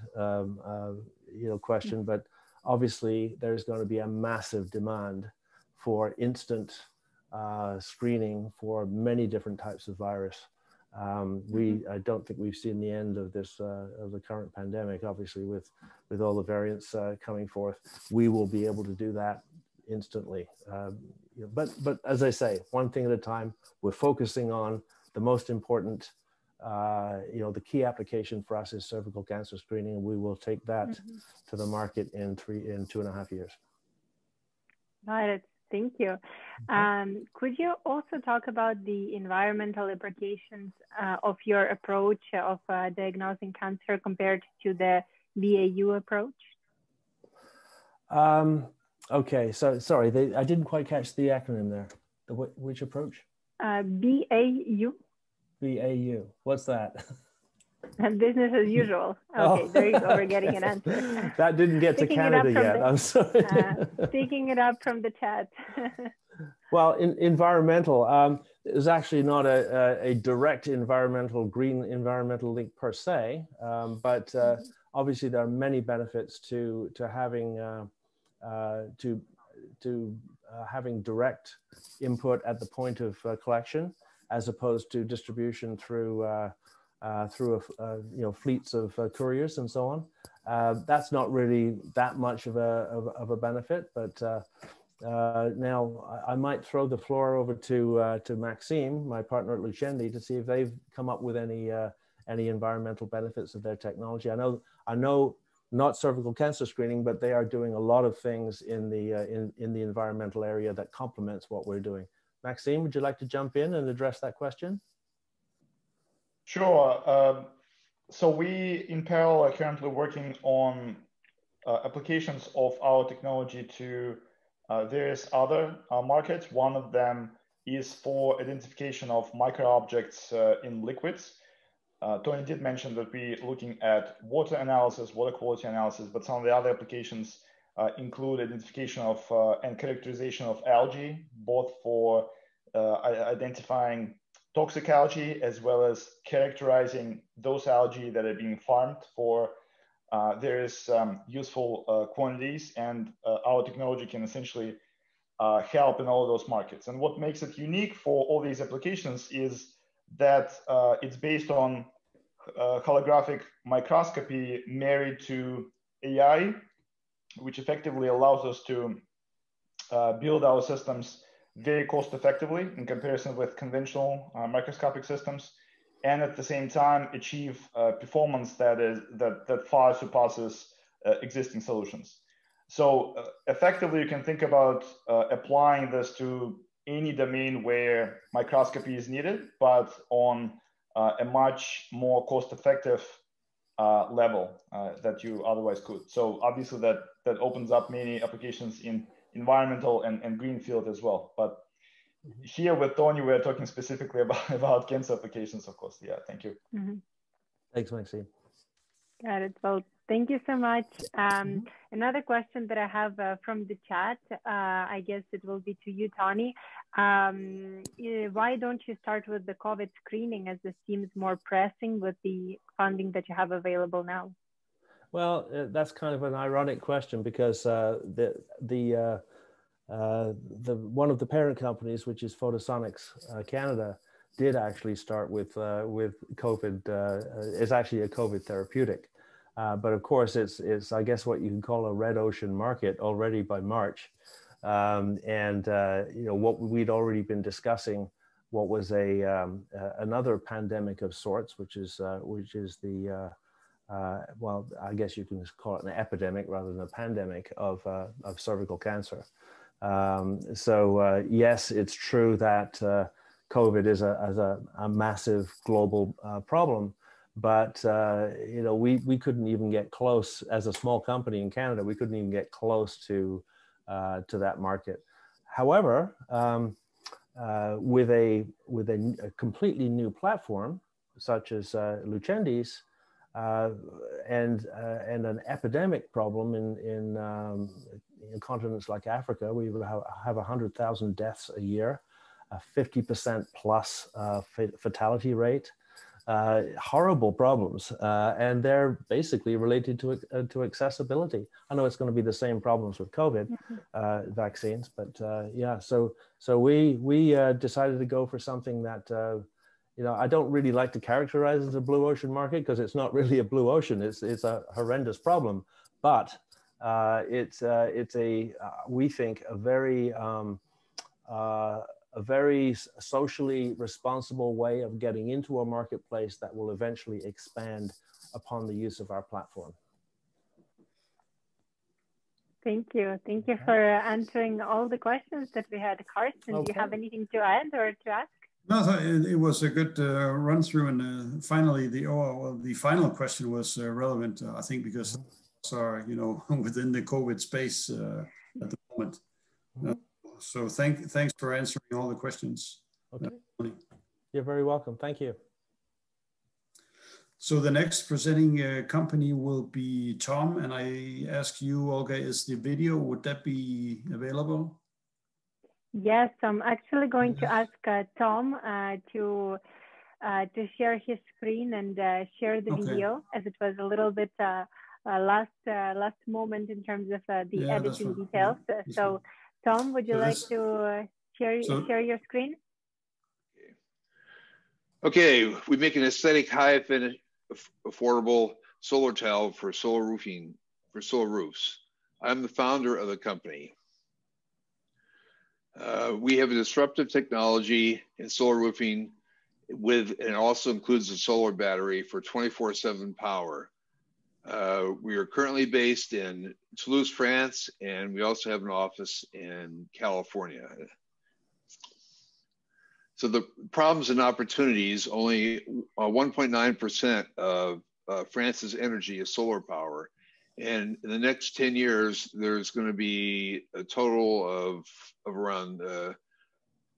question, but obviously there's going to be a massive demand for instant screening for many different types of virus. I don't think we've seen the end of this of the current pandemic. Obviously, with all the variants coming forth, we will be able to do that instantly. But as I say, one thing at a time. We're focusing on the most important. The key application for us is cervical cancer screening, and we will take that to the market in 2.5 years. Got it. Thank you. Could you also talk about the environmental implications of your approach of diagnosing cancer compared to the BAU approach? Okay, so sorry, I didn't quite catch the acronym there. Which approach? BAU. BAU. What's that? Business as usual. Okay, there you go. We're getting an answer. That didn't get to Canada yet. I'm sorry. Picking it up from the chat. Well, environmental is actually not a direct green environmental link per se, but obviously there are many benefits to having having direct input at the point of collection. as opposed to distribution through fleets of couriers and so on. That's not really that much of a benefit, but now I might throw the floor over to Maxime, my partner at Lucendi, to see if they've come up with any environmental benefits of their technology. I know not cervical cancer screening, but they are doing a lot of things in the environmental area that complements what we're doing. Maxime, would you like to jump in and address that question? Sure. So we, in parallel, are currently working on applications of our technology to various other markets. One of them is for identification of micro-objects in liquids. Tony did mention that we're looking at water analysis, water quality analysis, but some of the other applications include identification of and characterization of algae, both for identifying toxic algae as well as characterizing those algae that are being farmed for various useful quantities. And our technology can essentially help in all of those markets. And what makes it unique for all these applications is that it's based on holographic microscopy married to AI, which effectively allows us to build our systems very cost effectively in comparison with conventional microscopic systems, and at the same time achieve performance that far surpasses existing solutions. So effectively, you can think about applying this to any domain where microscopy is needed, but on a much more cost-effective level that you otherwise could. So obviously that opens up many applications in environmental and green field as well. But here with Tony, we're talking specifically about cancer applications, of course. Yeah, thank you. Thanks, Maxime. Got it. Well, thank you so much. Another question that I have from the chat, I guess it will be to you, Tony. Why don't you start with the COVID screening, as this seems more pressing with the funding that you have available now? Well, that's kind of an ironic question, because one of the parent companies, which is Photosonics Canada, did actually start with COVID. Is actually a COVID therapeutic, but of course it's I guess what you can call a red ocean market already by March, and what we'd already been discussing, what was another pandemic of sorts, which is the well, I guess you can call it an epidemic rather than a pandemic of cervical cancer. So yes, it's true that COVID is a massive global problem, but we couldn't even get close as a small company in Canada. We couldn't even get close to that market. However, with a completely new platform such as Lucendi's, and an epidemic problem in continents like Africa, we will have 100,000 deaths a year, a 50% plus fatality rate, horrible problems, and they're basically related to accessibility. I know it's going to be the same problems with COVID vaccines, but yeah. So we decided to go for something that. I don't really like to characterize as a blue ocean market, because it's not really a blue ocean. It's a horrendous problem, but it's we think a very socially responsible way of getting into a marketplace that will eventually expand upon the use of our platform. Thank you. Thank you for answering all the questions that we had. Carsten, okay. Do you have anything to add or to ask? No, it was a good run through, and finally the final question was relevant, I think, because are within the COVID space at the moment. So thanks for answering all the questions. Okay, you're very welcome. Thank you. So the next presenting company will be Tom, and I ask you, Olga, is the video, would that be available? Yes, I'm actually going to ask Tom to share his screen and share the video, as it was a little bit last moment in terms of the editing details. So Tom, would you like to share your screen? Okay, we make an aesthetic, high finish, affordable solar tile for solar roofing, for solar roofs. I'm the founder of the company. We have a disruptive technology in solar roofing and also includes a solar battery for 24/7 power. We are currently based in Toulouse, France, and we also have an office in California. So the problems and opportunities, only 1.9% of France's energy is solar power. And in the next 10 years, there's going to be a total of around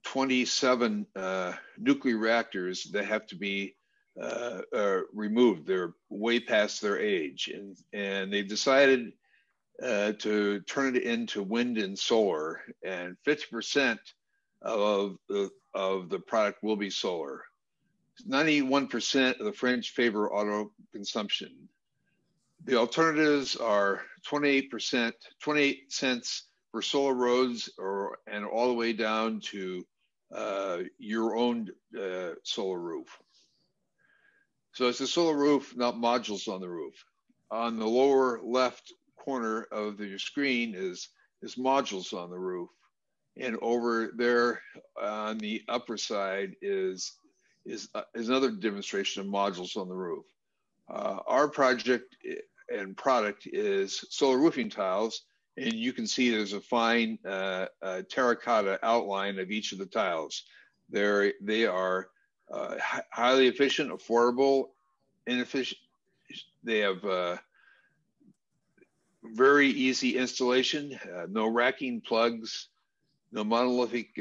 27 nuclear reactors that have to be removed. They're way past their age. And they've decided to turn it into wind and solar. And 50% of the product will be solar. 91% of the French favor auto consumption. The alternatives are 28 cents for solar roads, and all the way down to your own solar roof. So it's a solar roof, not modules on the roof. On the lower left corner of your screen is modules on the roof. And over there on the upper side is another demonstration of modules on the roof. Our project and product is solar roofing tiles, and you can see there's a fine terracotta outline of each of the tiles. They are highly efficient, affordable, inefficient. They have very easy installation, no racking plugs, no monolithic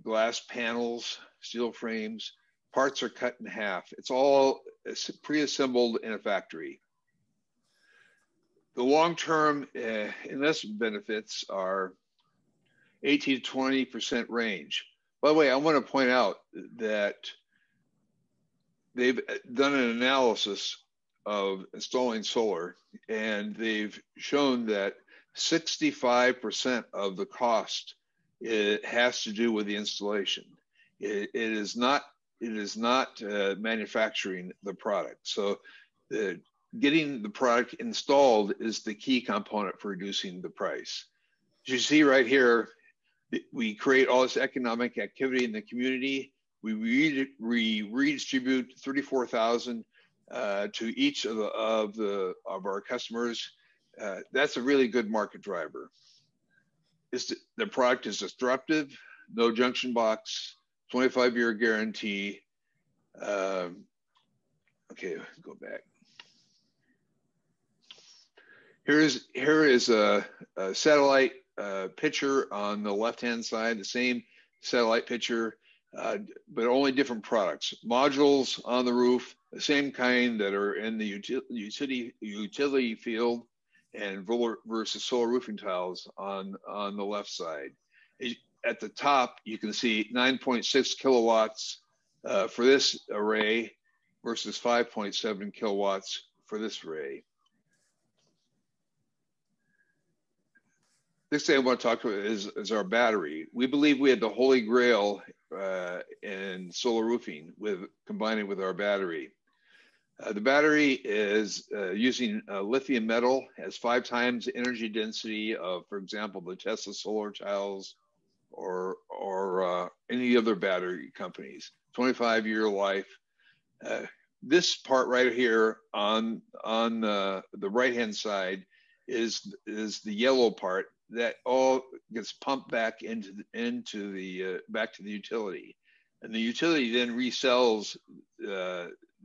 glass panels, steel frames. Parts are cut in half. It's all pre-assembled in a factory. The long-term investment benefits are 18 to 20% range. By the way, I want to point out that they've done an analysis of installing solar, and they've shown that 65% of the cost has to do with the installation. It is not manufacturing the product. So getting the product installed is the key component for reducing the price. As you see right here, we create all this economic activity in the community. We redistribute 34,000 to each of our customers. That's a really good market driver. The product is disruptive, no junction box, 25-year guarantee. Okay, go back. Here is a satellite picture on the left-hand side, the same satellite picture, but only different products. Modules on the roof, the same kind that are in the utility field, and versus solar roofing tiles on the left side. At the top, you can see 9.6 kilowatts for this array versus 5.7 kilowatts for this array. Next thing I want to talk about is our battery. We believe we had the holy grail in solar roofing combining with our battery. The battery is using lithium metal, has 5 times the energy density of, for example, the Tesla solar tiles or any other battery companies. 25-year life. This part right here on the right-hand side is the yellow part that all gets pumped back back to the utility, and the utility then resells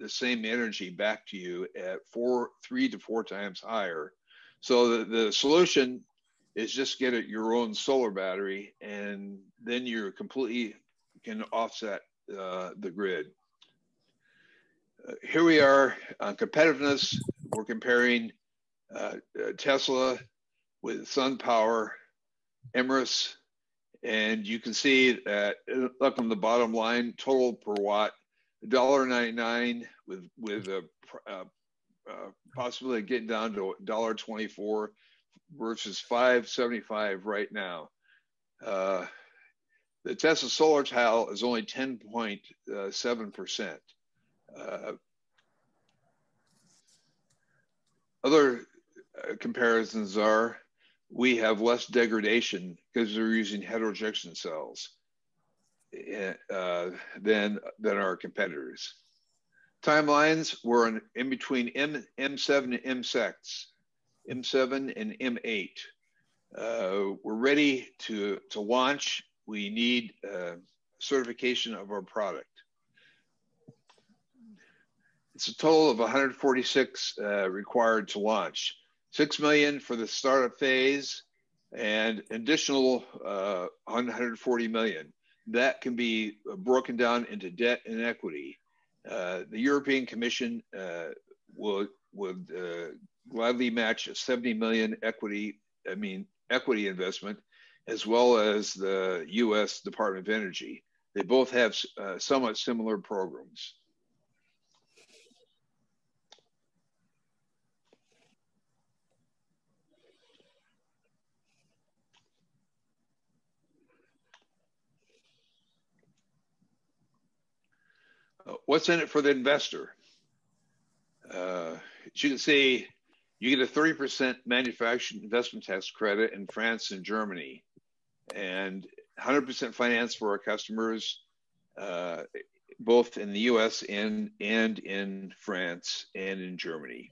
the same energy back to you at 3 to 4 times higher. So the solution is just get your own solar battery, and then you're completely can offset the grid. Here we are on competitiveness. We're comparing Tesla with SunPower, Emrys, and you can see that up on the bottom line, total per watt, $1.99 with a possibility of getting down to $1.24 versus $5.75 right now. The Tesla solar tile is only 10.7%. Other comparisons are we have less degradation because we're using heterojection cells than our competitors. Timelines were in between M7 and M6, M7 and M8. We're ready to launch. We need certification of our product. It's a total of 146 required to launch. 6 million for the startup phase and additional 140 million. That can be broken down into debt and equity. The European Commission would gladly match a 70 million equity investment, as well as the US Department of Energy. They both have somewhat similar programs. What's in it for the investor? As you can see, you get a 30% manufacturing investment tax credit in France and Germany, and 100% finance for our customers, both in the US and in France and in Germany.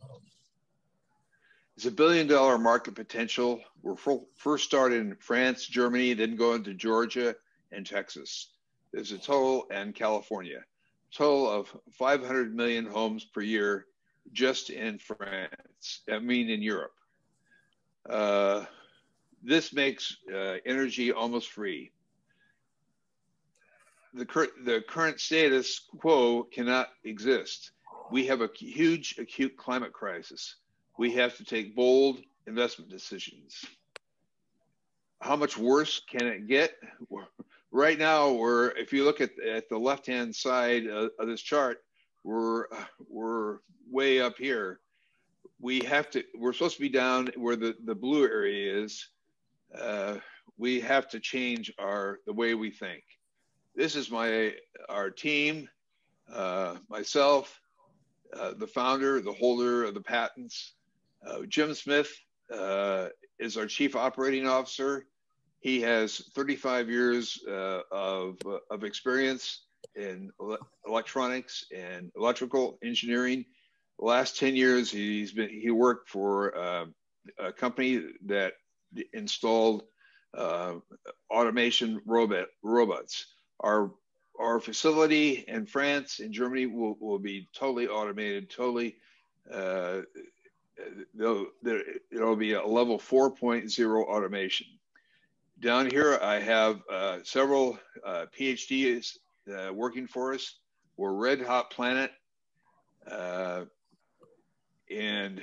It's a $1 billion market potential. We're first started in France, Germany, then go into Georgia and Texas. There's a total, and California. Total of 500 million homes per year just in France, in Europe. This makes energy almost free. The current status quo cannot exist. We have a huge acute climate crisis. We have to take bold investment decisions. How much worse can it get? Right now, if you look at the left-hand side of this chart, we're way up here. We're supposed to be down where the blue area is. We have to change the way we think. This is our team, myself, the founder, the holder of the patents. Jim Smith is our Chief Operating Officer. He has 35 years of experience in electronics and electrical engineering. The last 10 years, he worked for a company that installed automation robots. Our facility in France and Germany will be totally automated, it'll be a level 4.0 automation. Down here, I have several PhDs working for us. We're Red Hot Planet. And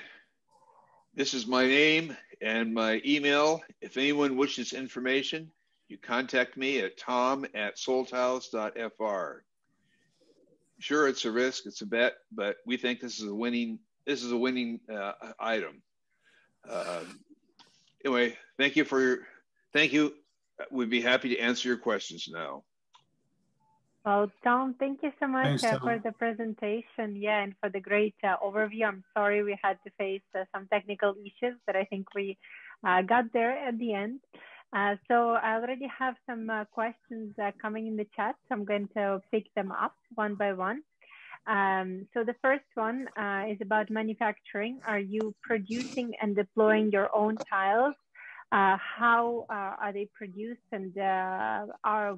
this is my name and my email. If anyone wishes information, you contact me at tom@soltiles.fr. Sure, it's a risk, it's a bet, but we think this is a winning item. Anyway, thank you. We'd be happy to answer your questions now. Well, Tom, thank you so much Thanks, for the presentation. Yeah, and for the great overview. I'm sorry we had to face some technical issues, but I think we got there at the end. So I already have some questions coming in the chat, so I'm going to pick them up one by one. So the first one is about manufacturing. Are you producing and deploying your own tiles? How are they produced, and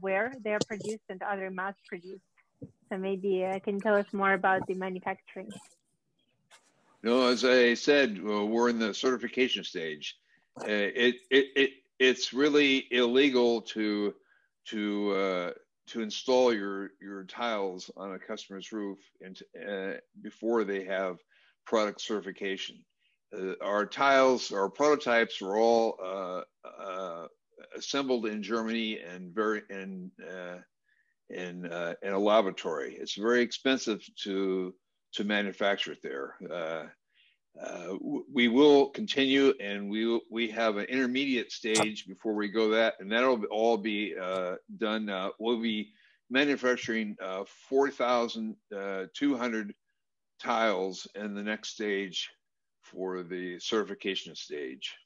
where they're produced, and are they mass produced? So maybe can you tell us more about the manufacturing? No, as I said, we're in the certification stage. It's really illegal to install your tiles on a customer's roof before they have product certification. Our prototypes are all assembled in Germany and in a laboratory. It's very expensive to manufacture it there. We will continue, and we have an intermediate stage before we go that, and that'll all be done. We'll be manufacturing 4,200 tiles in the next stage for the certification stage.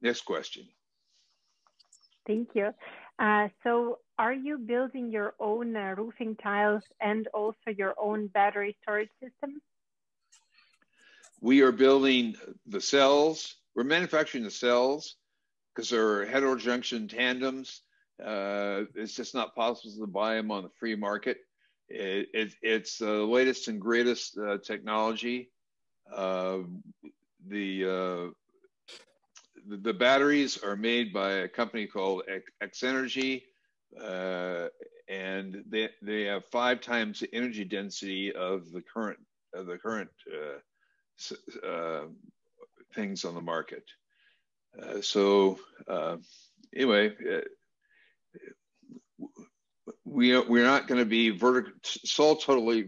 Next question. Thank you. So are you building your own roofing tiles and also your own battery storage system? We are building the cells. We're manufacturing the cells because they're heterojunction tandems. It's just not possible to buy them on the free market. It's the latest and greatest technology. The batteries are made by a company called X-Energy, and they have 5 times the energy density of the current things on the market. Anyway, we're not going to be totally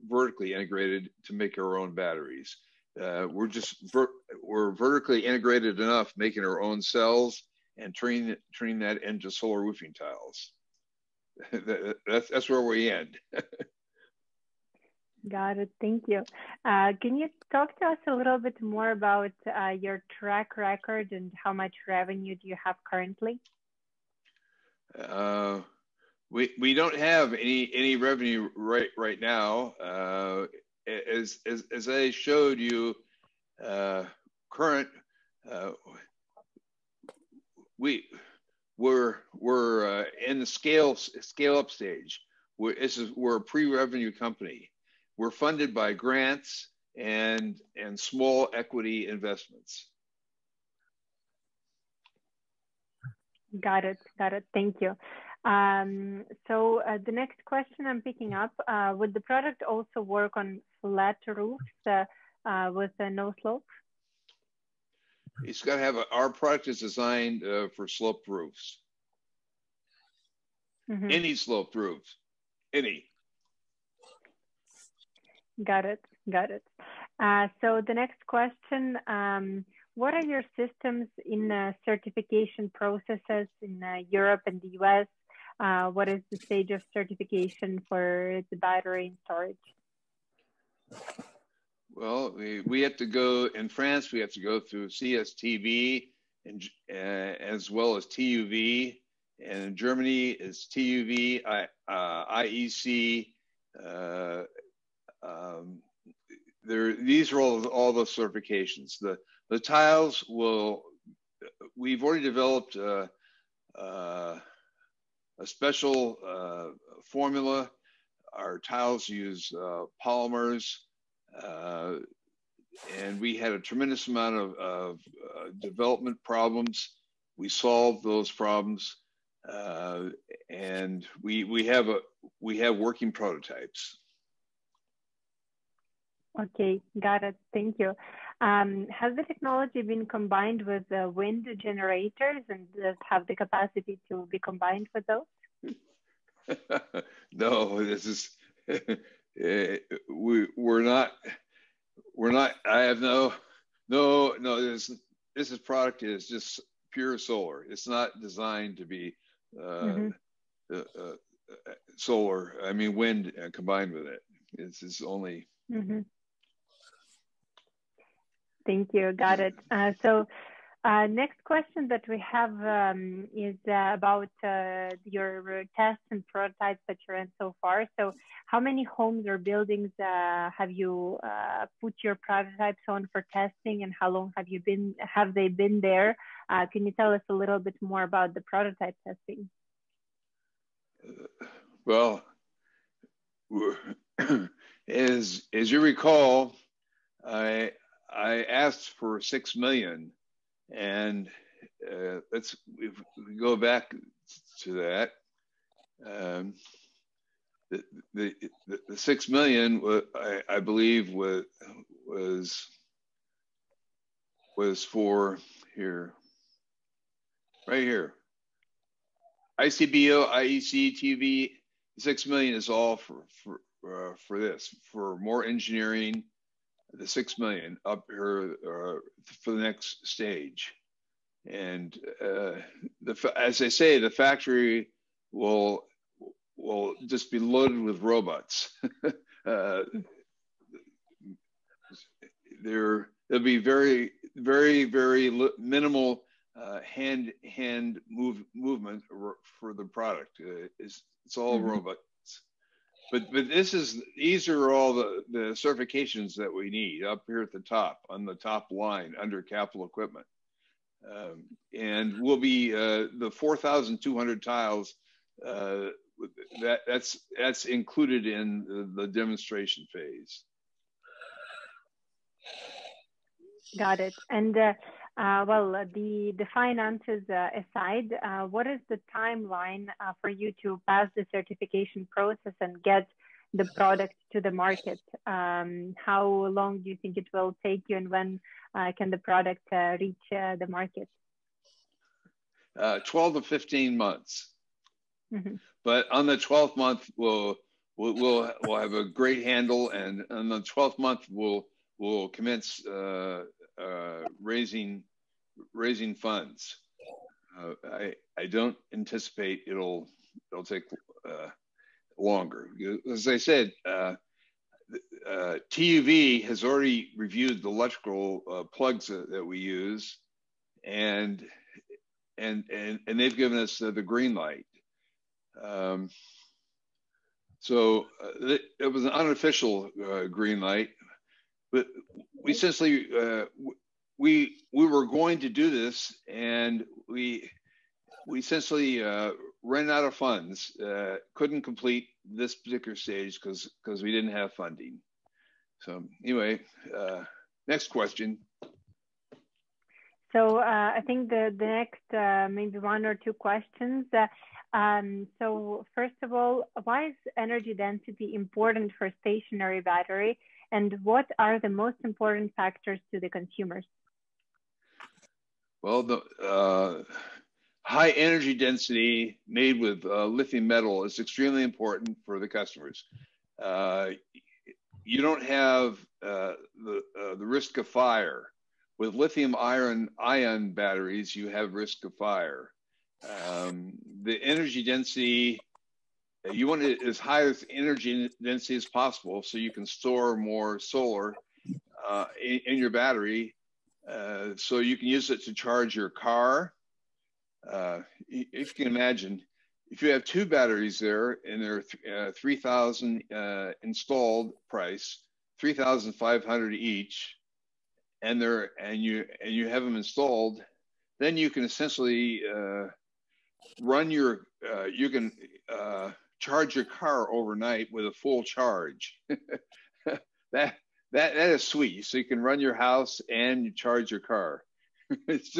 vertically integrated to make our own batteries. We're vertically integrated enough, making our own cells and turning that into solar roofing tiles. That's where we end. Got it. Thank you. Can you talk to us a little bit more about your track record and how much revenue do you have currently? We don't have any revenue right now. As I showed you, we're in the scale up stage. We're a pre-revenue company. We're funded by grants and small equity investments. Got it. Thank you. So the next question I'm picking up, would the product also work on flat roofs with no slope? It's got to have our product is designed for sloped roofs. Mm-hmm. Any sloped roofs, any. Got it. So the next question, what are your systems in certification processes in Europe and the US? What is the stage of certification for the battery and storage? Well, we have to go, in France, we have to go through CSTV and as well as TUV. And in Germany, it's TUV, IEC. These are all the certifications. The tiles we've already developed a special formula. Our tiles use polymers, and we had a tremendous amount of development problems. We solved those problems, and we have working prototypes. Okay, got it. Thank you. Has the technology been combined with wind generators, and does it have the capacity to be combined with those? No, this is we're not. I have no. This product is just pure solar. It's not designed to be solar. I mean, wind combined with it. It's only. Mm-hmm. Thank you. Got it. So next question that we have is about your tests and prototypes that you're in so far. So how many homes or buildings have you put your prototypes on for testing, and how long have they been there? Can you tell us a little bit more about the prototype testing? Well, as you recall, I asked for 6 million, and if we go back to that. The 6 million, I believe, was for right here. ICBO, IEC, TV. 6 million is all for this, for more engineering. The 6 million up here for the next stage, and as I say, the factory will will just be loaded with robots. There'll be very minimal hand movement for the product. It's all robots. But these are all the certifications that we need up here at the top, on the top line under capital equipment. And we'll be the 4,200 tiles. That's included in the demonstration phase. Got it. And well, the finances aside, what is the timeline for you to pass the certification process and get the product to the market? How long do you think it will take you, and when can the product reach the market? 12 to 15 months. But on the 12th month, we'll have a great handle, and on the 12th month, we'll commence raising funds. I don't anticipate it'll take longer. As I said, TUV has already reviewed the electrical plugs that we use, and they've given us the green light. So it was an unofficial green light, but we essentially we were going to do this, and we essentially ran out of funds, couldn't complete this particular stage because we didn't have funding. So anyway, next question. So I think the next maybe one or two questions. So first of all, why is energy density important for stationary battery, and what are the most important factors to the consumers? Well, the high energy density made with lithium metal is extremely important for the customers. You don't have the risk of fire. With lithium ion batteries, you have risk of fire. The energy density, you want it as high as energy density as possible so you can store more solar in your battery, so you can use it to charge your car. If you can imagine, if you have two batteries there and they're 3,000 installed price, 3,500 each, and you have them installed, then you can essentially run your charge your car overnight with a full charge. that is sweet. So you can run your house and you charge your car. It's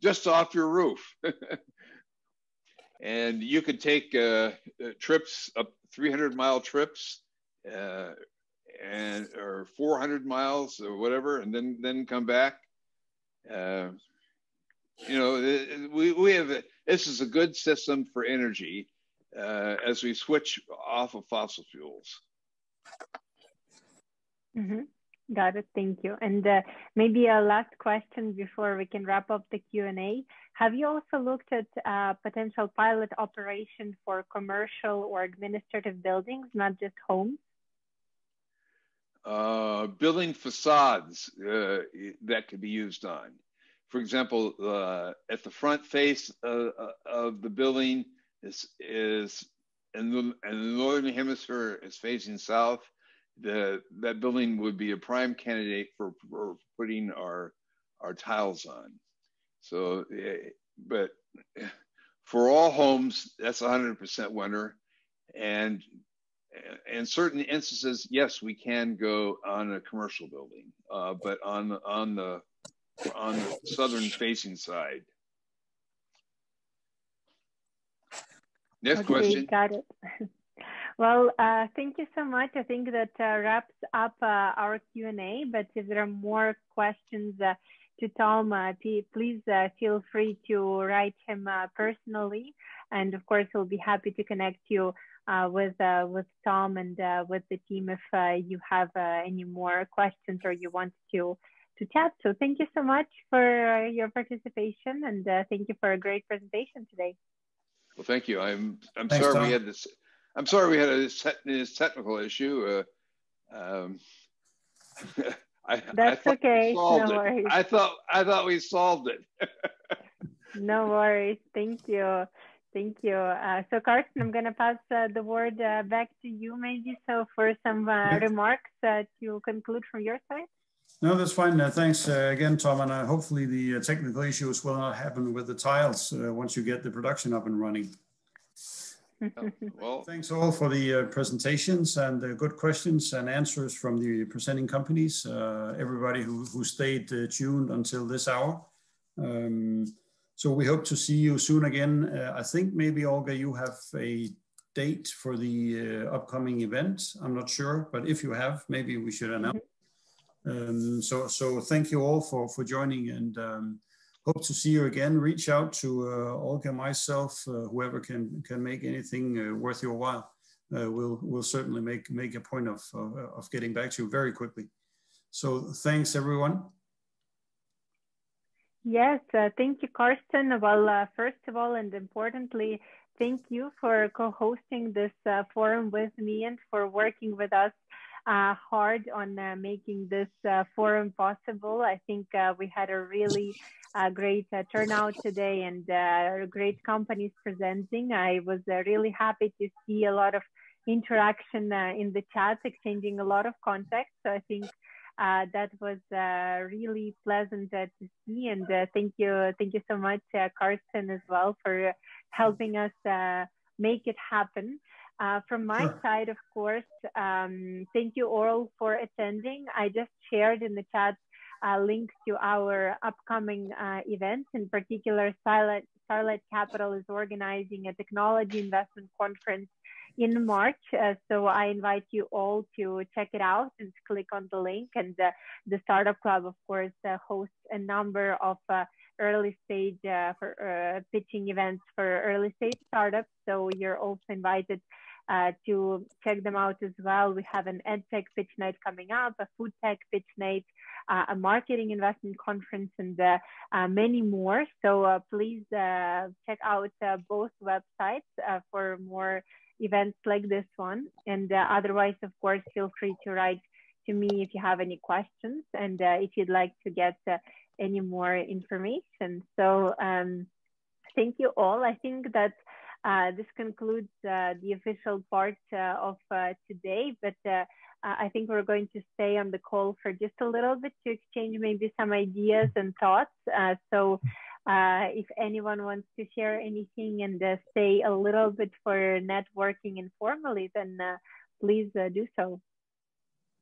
just off your roof. And you could take trips, up 300-mile trips, or 400 miles or whatever, and then come back. You know, we have this is a good system for energy as we switch off of fossil fuels. Got it. Thank you. And maybe a last question before we can wrap up the Q&A. Have you also looked at potential pilot operation for commercial or administrative buildings, not just homes? Building facades that could be used on. For example, at the front face of the building is in the northern hemisphere is facing south. That building would be a prime candidate for putting our tiles on. So, but for all homes, that's 100% winner. And in certain instances, yes, we can go on a commercial building, but on the southern facing side. Next question. Got it. Well, thank you so much. I think that wraps up our Q&A, but if there are more questions to Tom, please feel free to write him personally. And of course, we'll be happy to connect you with Tom and with the team if you have any more questions or you want to chat. So thank you so much for your participation, and thank you for a great presentation today. Well, thank you. I'm Thanks, sorry Tom. we had this. I'm sorry we had this technical issue. That's okay. No worries. I thought we solved it. No worries. Thank you. Thank you. So Carsten, I'm going to pass the word back to you maybe. So for some remarks to conclude from your side. No, that's fine. Thanks again, Tom. And hopefully the technical issues will not happen with the tiles once you get the production up and running. Well, thanks all for the presentations and the good questions and answers from the presenting companies. Everybody who stayed tuned until this hour. So we hope to see you soon again. I think maybe, Olga, you have a date for the upcoming event. I'm not sure, but if you have, maybe we should announce. So thank you all for joining, and hope to see you again. Reach out to Olga, myself, whoever can make anything worth your while. We'll certainly make a point of getting back to you very quickly. So thanks, everyone. Yes, thank you, Carsten. Well, first of all, and importantly, thank you for co-hosting this forum with me and for working with us hard on making this forum possible. I think we had a really great turnout today, and great companies presenting. I was really happy to see a lot of interaction in the chat, exchanging a lot of context. So I think that was really pleasant to see, and thank you so much, Carsten, as well, for helping us make it happen. From my side, of course, thank you all for attending. I just shared in the chat links to our upcoming events. In particular, Starlight Capital is organizing a technology investment conference in March. So I invite you all to check it out and click on the link. And the Startup Club, of course, hosts a number of early stage pitching events for early stage startups. So you're also invited to check them out as well. We have an EdTech pitch night coming up, a food tech pitch night, a marketing investment conference, and many more. So please check out both websites for more events like this one. And otherwise, of course, feel free to write to me if you have any questions and if you'd like to get any more information. So thank you all. I think that this concludes the official part of today, but I think we're going to stay on the call for just a little bit to exchange maybe some ideas and thoughts. So if anyone wants to share anything and stay a little bit for networking informally, then please do so.